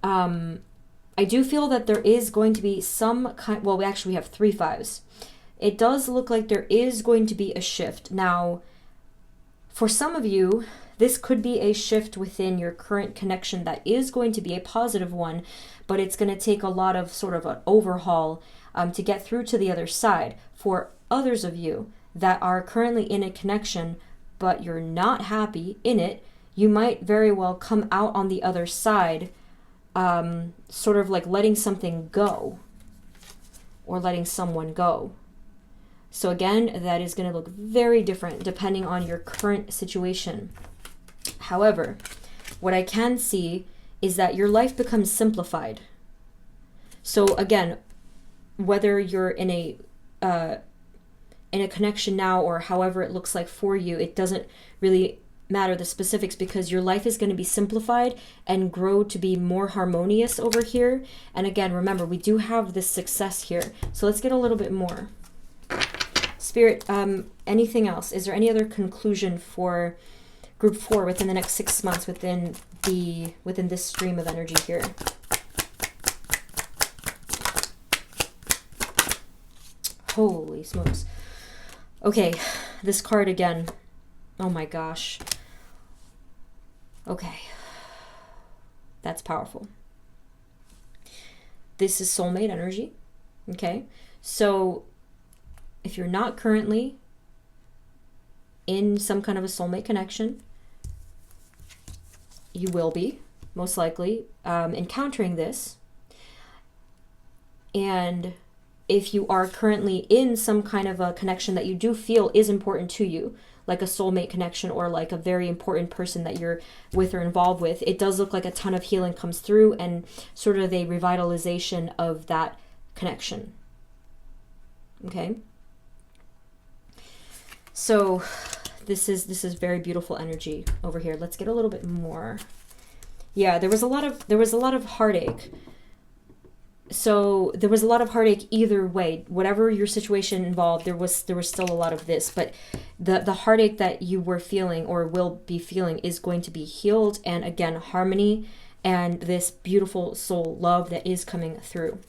I do feel that there is going to be some kind, well, we have 3 5s. It does look like there is going to be a shift. Now, for some of you, this could be a shift within your current connection that is going to be a positive one, but it's going to take a lot of sort of an overhaul to get through to the other side. For others of you that are currently in a connection, but you're not happy in it, you might very well come out on the other side, sort of like letting something go or letting someone go. So again, that is going to look very different depending on your current situation. However, what I can see is that your life becomes simplified. So again, whether you're in a connection now or however it looks like for you, it doesn't really matter the specifics, because your life is going to be simplified and grow to be more harmonious over here. And again, remember, we do have this success here. So let's get a little bit more. Spirit, anything else? Is there any other conclusion for group 4 within the next 6 months within this stream of energy here? Holy smokes. Okay, this card again. Oh my gosh. Okay. That's powerful. This is soulmate energy. Okay. So if you're not currently in some kind of a soulmate connection, you will be, most likely, encountering this. And if you are currently in some kind of a connection that you do feel is important to you, like a soulmate connection or like a very important person that you're with or involved with, it does look like a ton of healing comes through and sort of a revitalization of that connection. Okay? So this is very beautiful energy over here. Let's get a little bit more. Yeah, there was a lot of heartache. So there was a lot of heartache either way. Whatever your situation involved, there was still a lot of this. But the heartache that you were feeling or will be feeling is going to be healed. And again, harmony and this beautiful soul love that is coming through.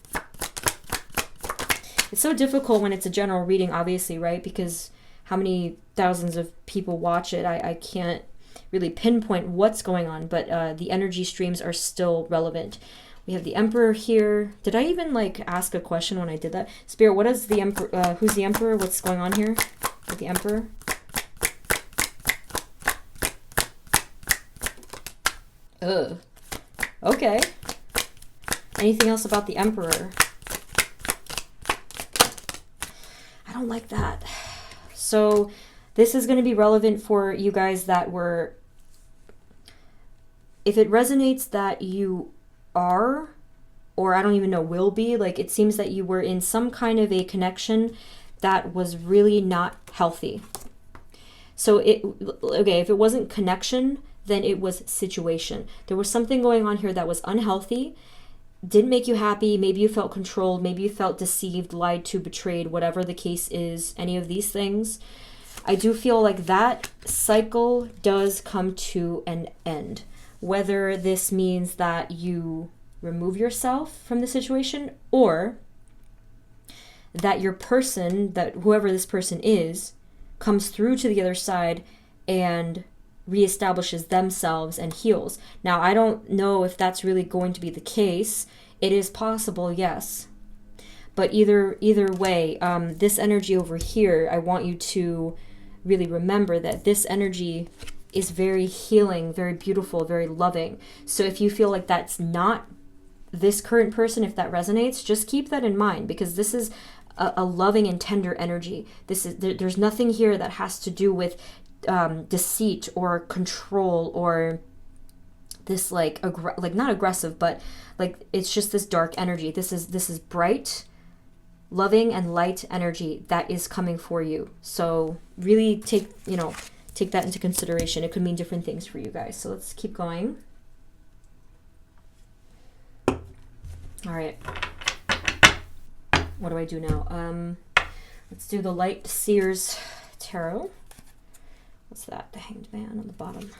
It's so difficult when it's a general reading, obviously, right? Because how many thousands of people watch it, I can't really pinpoint what's going on. But the energy streams are still relevant. We have the Emperor here. Did I even ask a question when I did that? Spirit, what is the Emperor? Who's the Emperor? What's going on here with the Emperor? Ugh. Okay. Anything else about the Emperor? I don't like that. So this is going to be relevant for you guys that were... If it resonates that you are, or I don't even know, will be, it seems that you were in some kind of a connection that was really not healthy. So if it wasn't connection, then it was situation. There was something going on here that was unhealthy, didn't make you happy. Maybe you felt controlled, maybe you felt deceived, lied to, betrayed, whatever the case is, any of these things. I do feel like that cycle does come to an end. Whether this means that you remove yourself from the situation or that your person, that whoever this person is, comes through to the other side and reestablishes themselves and heals. Now, I don't know if that's really going to be the case. It is possible, yes. But either way, this energy over here, I want you to really remember that this energy is very healing, very beautiful, very loving. So if you feel like that's not this current person, if that resonates, just keep that in mind, because this is a loving and tender energy. There's nothing here that has to do with deceit or control or this like not aggressive, but like it's just this dark energy. This is bright, loving and light energy that is coming for you. So really take that into consideration. It could mean different things for you guys. So let's keep going. All right. What do I do now? Let's do the Light Seers Tarot. What's that? The Hanged Man on the bottom.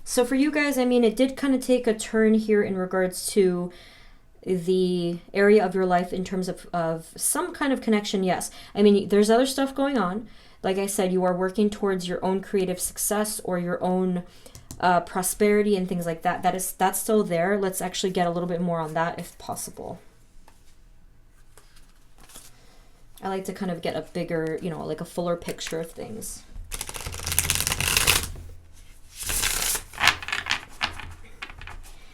So for you guys, I mean, it did kind of take a turn here in regards to the area of your life in terms of some kind of connection. Yes. I mean, there's other stuff going on. Like I said, you are working towards your own creative success or your own prosperity and things like that. That's still there. Let's actually get a little bit more on that if possible. I like to kind of get a bigger, like a fuller picture of things.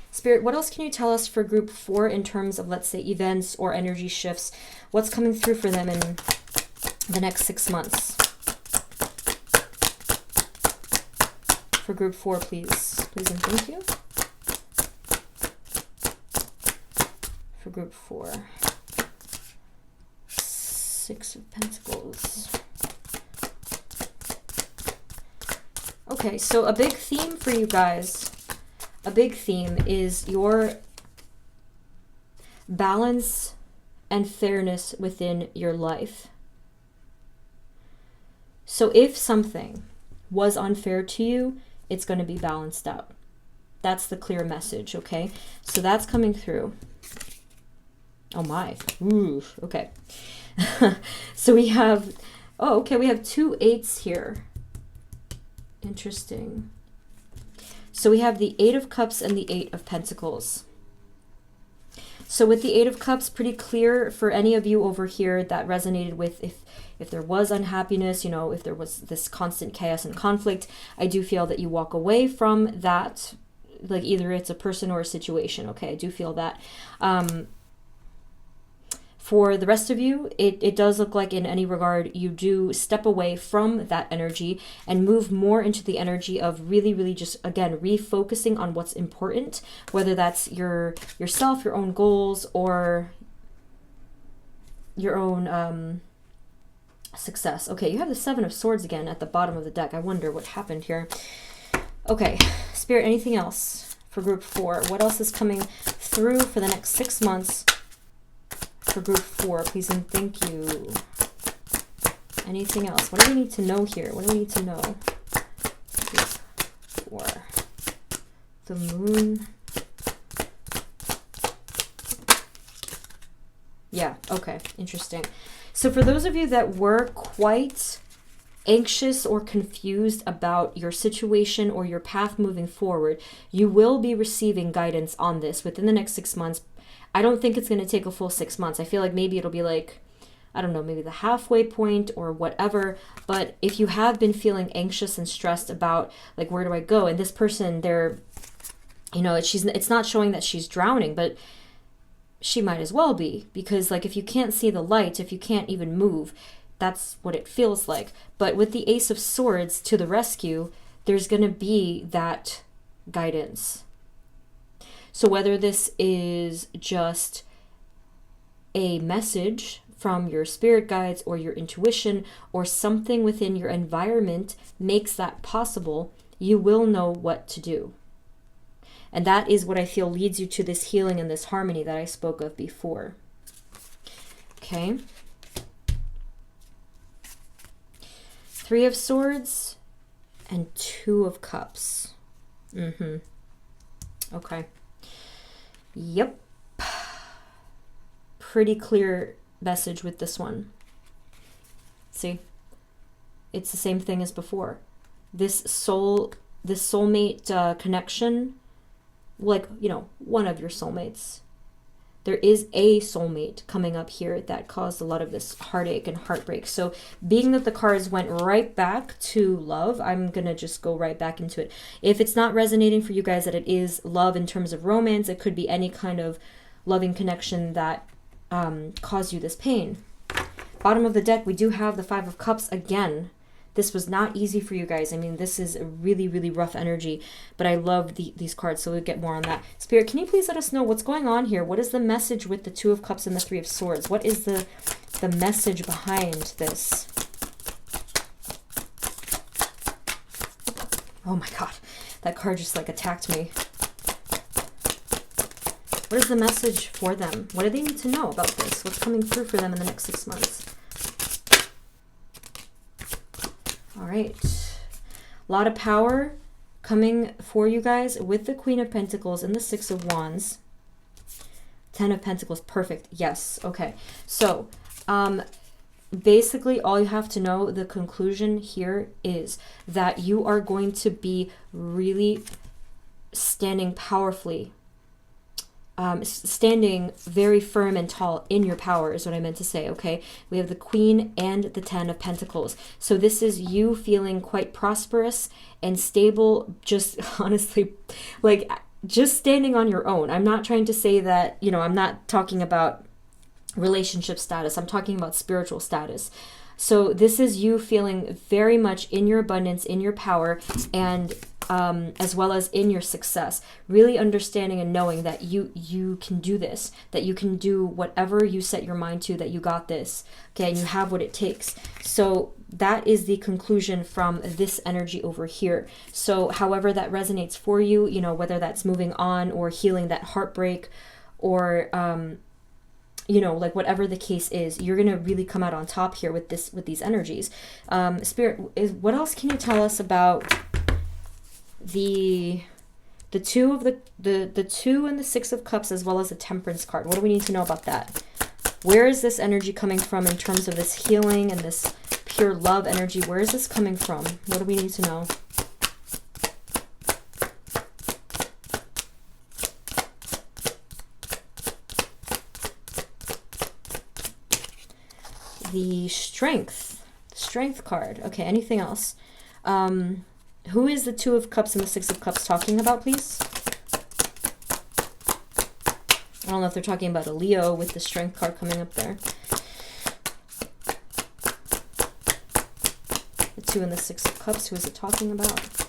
Spirit, what else can you tell us for group 4 in terms of, let's say, events or energy shifts? What's coming through for them in the next 6 months? For group 4, please. Please and thank you. For group 4. 6 of Pentacles. Okay, so a big theme for you guys. A big theme is your balance and fairness within your life. So if something was unfair to you, it's going to be balanced out. That's the clear message, okay? So that's coming through. Oh my. Ooh, okay. So we have, we have 2 8s here. Interesting. So we have the 8 of Cups and the 8 of Pentacles. So with the 8 of Cups, pretty clear for any of you over here that resonated with if there was unhappiness, if there was this constant chaos and conflict, I do feel that you walk away from that, like either it's a person or a situation, okay? I do feel that. For the rest of you, it does look like in any regard, you do step away from that energy and move more into the energy of really, really just, again, refocusing on what's important, whether that's yourself, your own goals, or your own success. Okay, you have the 7 of Swords again at the bottom of the deck. I wonder what happened here. Okay, Spirit, anything else for group 4? What else is coming through for the next 6 months? For group 4, please and thank you. Anything else? What do we need to know here? What do we need to know? Group 4. The Moon. Yeah, okay, interesting. So for those of you that were quite anxious or confused about your situation or your path moving forward, you will be receiving guidance on this within the next 6 months. I don't think it's going to take a full 6 months. I feel like maybe it'll be like, I don't know, maybe the halfway point or whatever. But if you have been feeling anxious and stressed about, like, where do I go? And this person, they're, it's not showing that she's drowning, but she might as well be. Because, like, if you can't see the light, if you can't even move, that's what it feels like. But with the Ace of Swords to the rescue, there's going to be that guidance. So whether this is just a message from your spirit guides or your intuition or something within your environment makes that possible, you will know what to do. And that is what I feel leads you to this healing and this harmony that I spoke of before. Okay. 3 of Swords and 2 of Cups. Okay. Yep. Pretty clear message with this one. See? It's the same thing as before. This soulmate connection, like, one of your soulmates. there is a soulmate coming up here that caused a lot of this heartache and heartbreak. So being that the cards went right back to love, I'm going to just go right back into it. If it's not resonating for you guys that it is love in terms of romance, it could be any kind of loving connection that caused you this pain. Bottom of the deck, we do have the Five of Cups again. This was not easy for you guys. I mean, this is a really, really rough energy, but I love these cards, so we'll get more on that. Spirit, can you please let us know what's going on here? What is the message with the Two of Cups and the Three of Swords? What is the message behind this? Oh my God, that card just like attacked me. What is the message for them? What do they need to know about this? What's coming through for them in the next 6 months? All right. A lot of power coming for you guys with the Queen of Pentacles and the Six of Wands. 10 of Pentacles. Perfect. Yes. Okay. So, basically all you have to know, the conclusion here is that you are going to be really standing powerfully, standing very firm and tall in your power is what I meant to say, okay? We have the Queen and the 10 of Pentacles. So this is you feeling quite prosperous and stable, just honestly, like just standing on your own. I'm not trying to say that, you know, I'm not talking about relationship status. I'm talking about spiritual status. So this is you feeling very much in your abundance, in your power, and as well as in your success, really understanding and knowing that you can do this, that you can do whatever you set your mind to, that you got this, okay, and you have what it takes. So that is the conclusion from this energy over here. So however that resonates for you, you know, whether that's moving on or healing that heartbreak or you know, like whatever the case is, you're gonna really come out on top here with these energies. Spirit, what else can you tell us about the two of the two and the Six of Cups, as well as the Temperance card? What do we need to know about that? Where is this energy coming from in terms of this healing and this pure love energy? Where is this coming from? What do we need to know? The Strength card. Okay, anything else? Who is the Two of Cups and the Six of Cups talking about, please? I don't know if they're talking about a Leo with the Strength card coming up there. The Two and the Six of Cups, who is it talking about?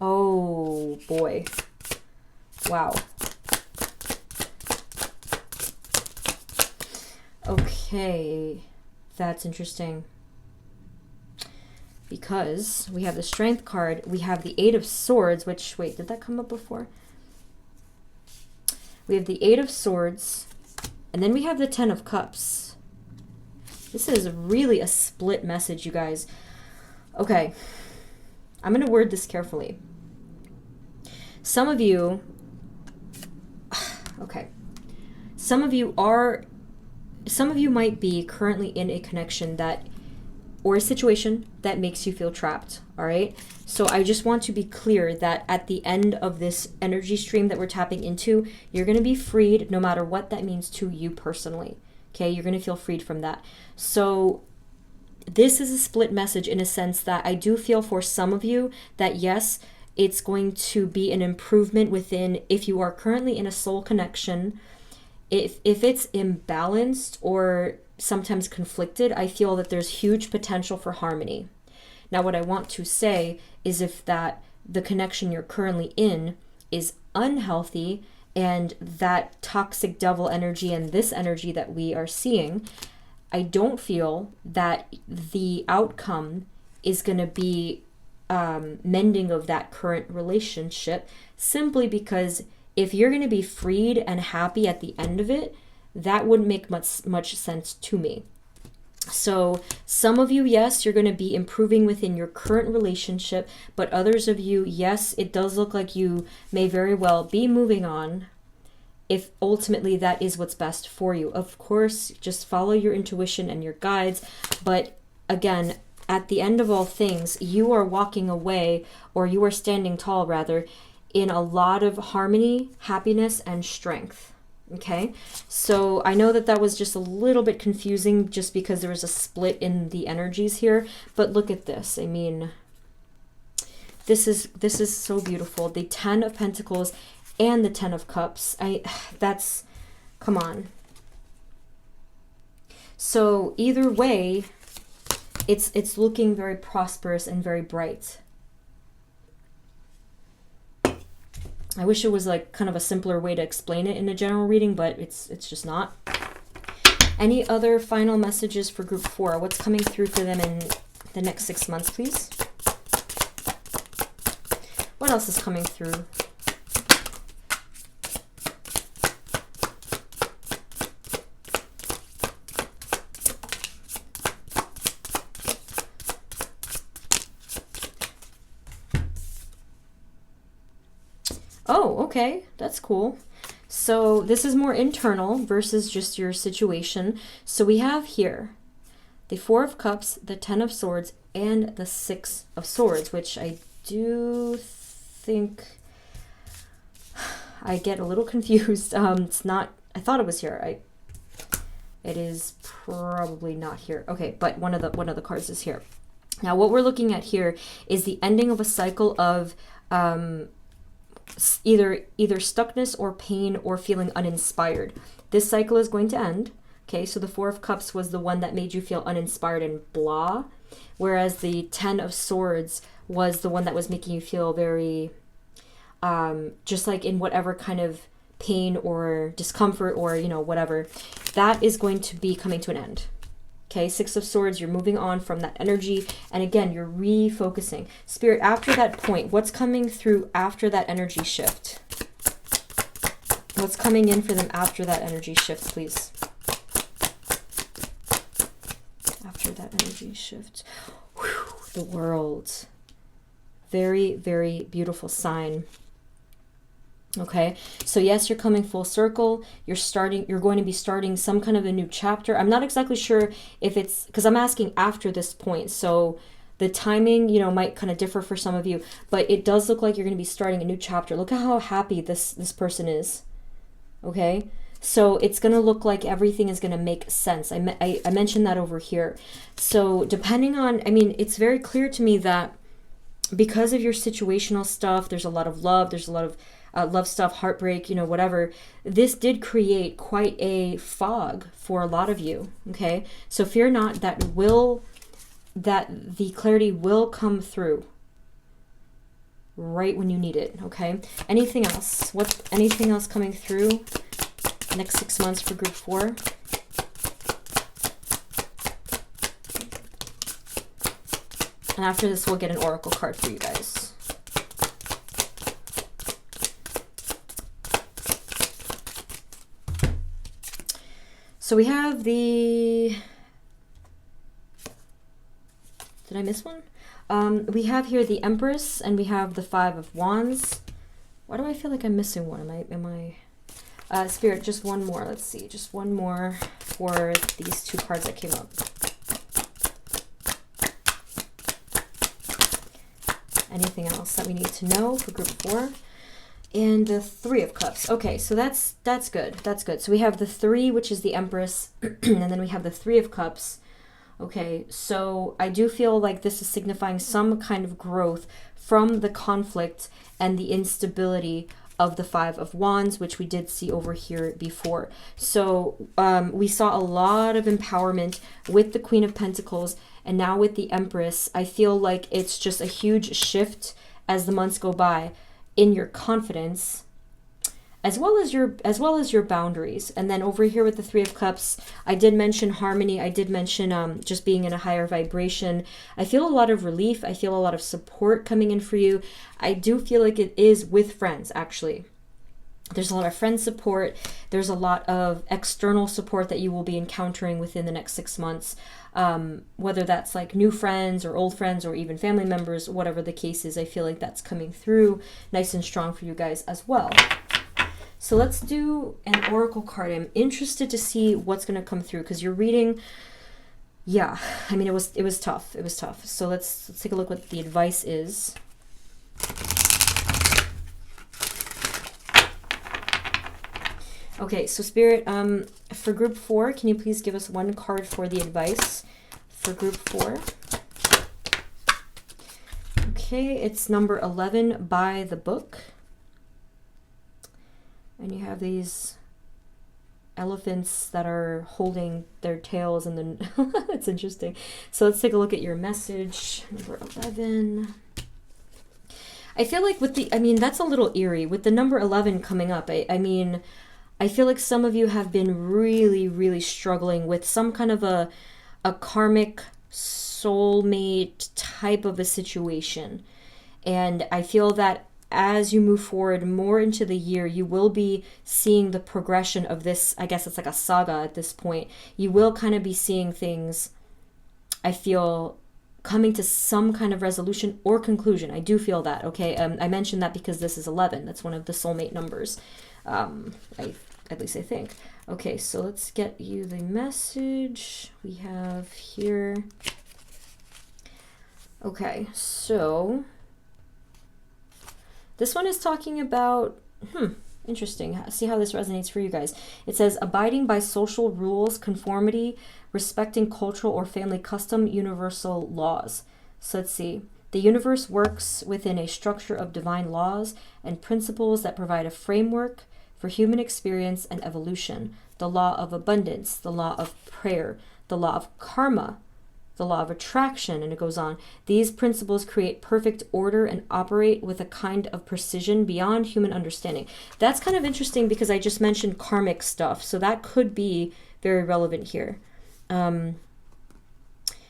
Oh, boy. Wow. Okay, that's interesting. Because we have the Strength card, we have the Eight of Swords, which, wait, did that come up before? We have the Eight of Swords, and then we have the 10 of Cups. This is really a split message, you guys. Okay, I'm going to word this carefully. Some of you, okay, some of you might be currently in a connection that, or a situation that makes you feel trapped, all right? So I just want to be clear that at the end of this energy stream that we're tapping into, you're going to be freed no matter what that means to you personally, okay? You're going to feel freed from that. So this is a split message in a sense that I do feel for some of you that yes, it's going to be an improvement within, if you are currently in a soul connection, if it's imbalanced or sometimes conflicted, I feel that there's huge potential for harmony. Now, what I want to say is if that the connection you're currently in is unhealthy and that toxic devil energy and this energy that we are seeing, I don't feel that the outcome is going to be mending of that current relationship, simply because if you're going to be freed and happy at the end of it, that wouldn't make much sense to me. So some of you, yes, you're going to be improving within your current relationship, but others of you, yes, it does look like you may very well be moving on if ultimately that is what's best for you. Of course, just follow your intuition and your guides, but again, at the end of all things, you are walking away, or you are standing tall rather, in a lot of harmony, happiness, and strength. Okay, so I know that that was just a little bit confusing just because there was a split in the energies here, but look at this. I mean, this is so beautiful. The 10 of Pentacles and the 10 of Cups. That's, come on. So either way, it's looking very prosperous and very bright. I wish it was like kind of a simpler way to explain it in a general reading, but it's just not. Any other final messages for group 4? What's coming through for them in the next 6 months, please? What else is coming through? Oh, okay, that's cool. So this is more internal versus just your situation. So we have here the 4 of Cups, the 10 of Swords, and the 6 of Swords, which I do think I get a little confused. It's not, I thought it was here. It is probably not here. Okay, but one of the cards is here. Now what we're looking at here is the ending of a cycle of either stuckness or pain or feeling uninspired. This cycle is going to end. Okay, so the 4 of Cups was the one that made you feel uninspired and blah, whereas the 10 of Swords was the one that was making you feel very just like in whatever kind of pain or discomfort or, you know, whatever. That is going to be coming to an end. Okay, 6 of Swords, you're moving on from that energy. And again, you're refocusing. Spirit, after that point, what's coming through after that energy shift? What's coming in for them after that energy shift, please? After that energy shift. Whew, the World. Very, very beautiful sign. Okay, so yes, you're coming full circle. You're going to be starting some kind of a new chapter. I'm not exactly sure if it's, because I'm asking after this point, so the timing, you know, might kind of differ for some of you, but it does look like you're going to be starting a new chapter. Look at how happy this person is. Okay, so it's going to look like everything is going to make sense. I mentioned that over here. So depending on, I mean, it's very clear to me that because of your situational stuff, there's a lot of love, there's a lot of love stuff, heartbreak, you know, whatever. This did create quite a fog for a lot of you, okay? So fear not, that the clarity will come through right when you need it, okay? Anything else? Anything else coming through next 6 months for group 4? And after this, we'll get an oracle card for you guys. So we have the, did I miss one? We have here the Empress, and we have the 5 of Wands. Why do I feel like I'm missing one? Am I, Spirit, just one more. Let's see, just one more for these 2 cards that came up. Anything else that we need to know for group 4? And the 3 of Cups. Okay, so that's good. That's good. So we have the 3, which is the Empress, and then we have the 3 of Cups. Okay, so I do feel like this is signifying some kind of growth from the conflict and the instability of the 5 of Wands, which we did see over here before. So we saw a lot of empowerment with the Queen of Pentacles, and now with the Empress, I feel like it's just a huge shift as the months go by in your confidence, as well as your boundaries. And then over here with the 3 of Cups, I did mention harmony. I did mention just being in a higher vibration. I feel a lot of relief. I feel a lot of support coming in for you. I do feel like it is with friends, actually. There's a lot of friend support. There's a lot of external support that you will be encountering within the next 6 months. Whether that's like new friends or old friends or even family members, whatever the case is, I feel like that's coming through nice and strong for you guys as well. So let's do an oracle card. I'm interested to see what's going to come through, because you're reading, yeah, I mean, it was tough. It was tough. So let's take a look what the advice is. Okay, so Spirit, for group 4, can you please give us one card for the advice for group 4? Okay, it's number 11, By the Book. And you have these elephants that are holding their tails, and then it's interesting. So let's take a look at your message, number 11. I feel like with the, I mean, that's a little eerie with the number 11 coming up. I mean, I feel like some of you have been really, really struggling with some kind of a karmic soulmate type of a situation. And I feel that as you move forward more into the year, you will be seeing the progression of this. I guess it's like a saga at this point. You will kind of be seeing things, I feel, coming to some kind of resolution or conclusion. I do feel that, okay? I mentioned that because this is 11. That's one of the soulmate numbers. At least I think. Okay, so let's get you the message we have here. Okay, so this one is talking about, interesting. See how this resonates for you guys. It says, abiding by social rules, conformity, respecting cultural or family custom, universal laws. So let's see. The universe works within a structure of divine laws and principles that provide a framework for human experience and evolution. The law of abundance, the law of prayer, the law of karma, the law of attraction, and it goes on. These principles create perfect order and operate with a kind of precision beyond human understanding. That's kind of interesting because I just mentioned karmic stuff, so that could be very relevant here.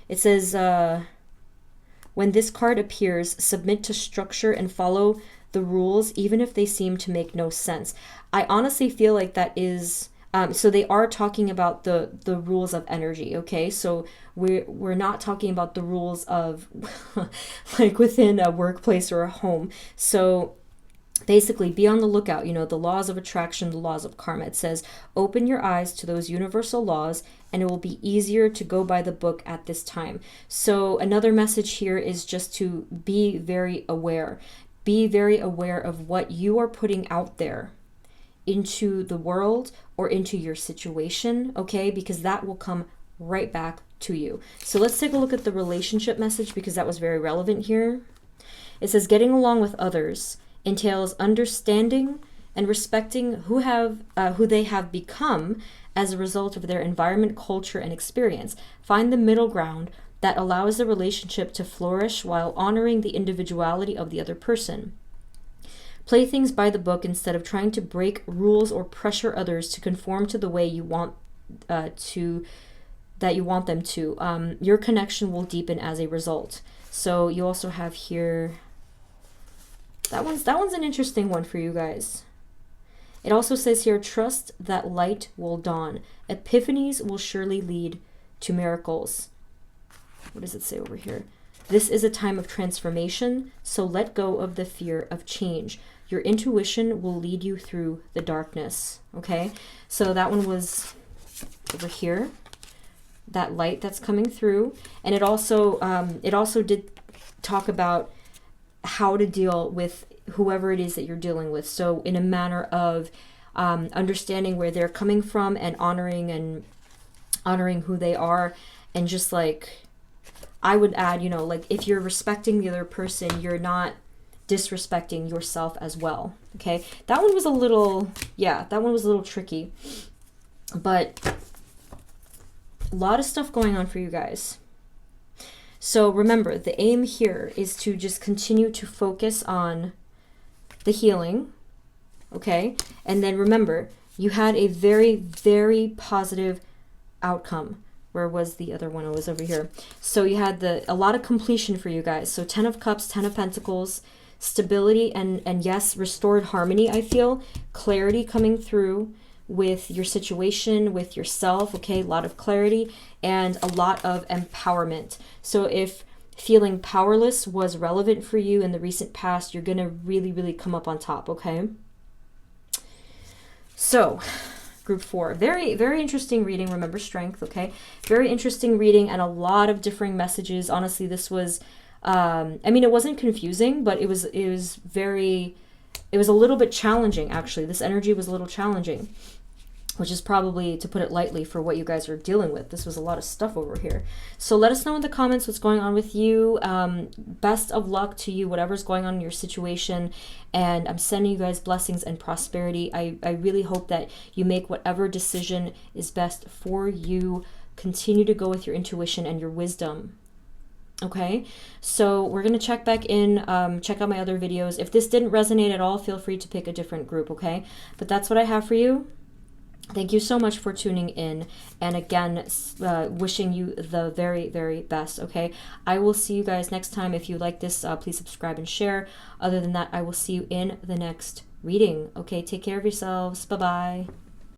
It says, when this card appears, submit to structure and follow the rules, even if they seem to make no sense. I honestly feel like that is... so they are talking about the rules of energy, okay? So we're not talking about the rules of like within a workplace or a home. So basically be on the lookout, you know, the laws of attraction, the laws of karma. It says, open your eyes to those universal laws and it will be easier to go by the book at this time. So another message here is just to be very aware. Be very aware of what you are putting out there into the world or into your situation, okay? Because that will come right back to you. So let's take a look at the relationship message because that was very relevant here. It says, getting along with others entails understanding and respecting who they have become as a result of their environment, culture, and experience. Find the middle ground that allows the relationship to flourish while honoring the individuality of the other person. Play things by the book instead of trying to break rules or pressure others to conform to the way you want them to. Your connection will deepen as a result. So you also have here, that one's an interesting one for you guys. It also says here, trust that light will dawn. Epiphanies will surely lead to miracles. What does it say over here? This is a time of transformation, so let go of the fear of change. Your intuition will lead you through the darkness, okay? So that one was over here, that light that's coming through. And it also did talk about how to deal with whoever it is that you're dealing with. So in a manner of understanding where they're coming from and honoring who they are. And just like, I would add, you know, like if you're respecting the other person, you're not disrespecting yourself as well, okay? That one was a little, that one was a little tricky, but a lot of stuff going on for you guys. So remember, the aim here is to just continue to focus on the healing, okay? And then remember, you had a very, very positive outcome. Where was the other one? It was over here. So you had a lot of completion for you guys. So 10 of Cups, 10 of Pentacles, stability, and yes, restored harmony, I feel. Clarity coming through with your situation, with yourself, okay? A lot of clarity and a lot of empowerment. So if feeling powerless was relevant for you in the recent past, you're going to really, really come up on top, okay? So, group 4, very, very interesting reading. Remember strength, okay? Very interesting reading and a lot of differing messages. Honestly, this was, I mean, it wasn't confusing, but it was a little bit challenging, actually. This energy was a little challenging. which is probably, to put it lightly, for what you guys are dealing with. This was a lot of stuff over here. So let us know in the comments what's going on with you. Best of luck to you, whatever's going on in your situation. And I'm sending you guys blessings and prosperity. I really hope that you make whatever decision is best for you. Continue to go with your intuition and your wisdom. Okay, so we're going to check back in, check out my other videos. If this didn't resonate at all, feel free to pick a different group, okay? But that's what I have for you. Thank you so much for tuning in, and again, wishing you the very, very best, okay? I will see you guys next time. If you like this, please subscribe and share. Other than that, I will see you in the next reading, okay? Take care of yourselves. Bye-bye.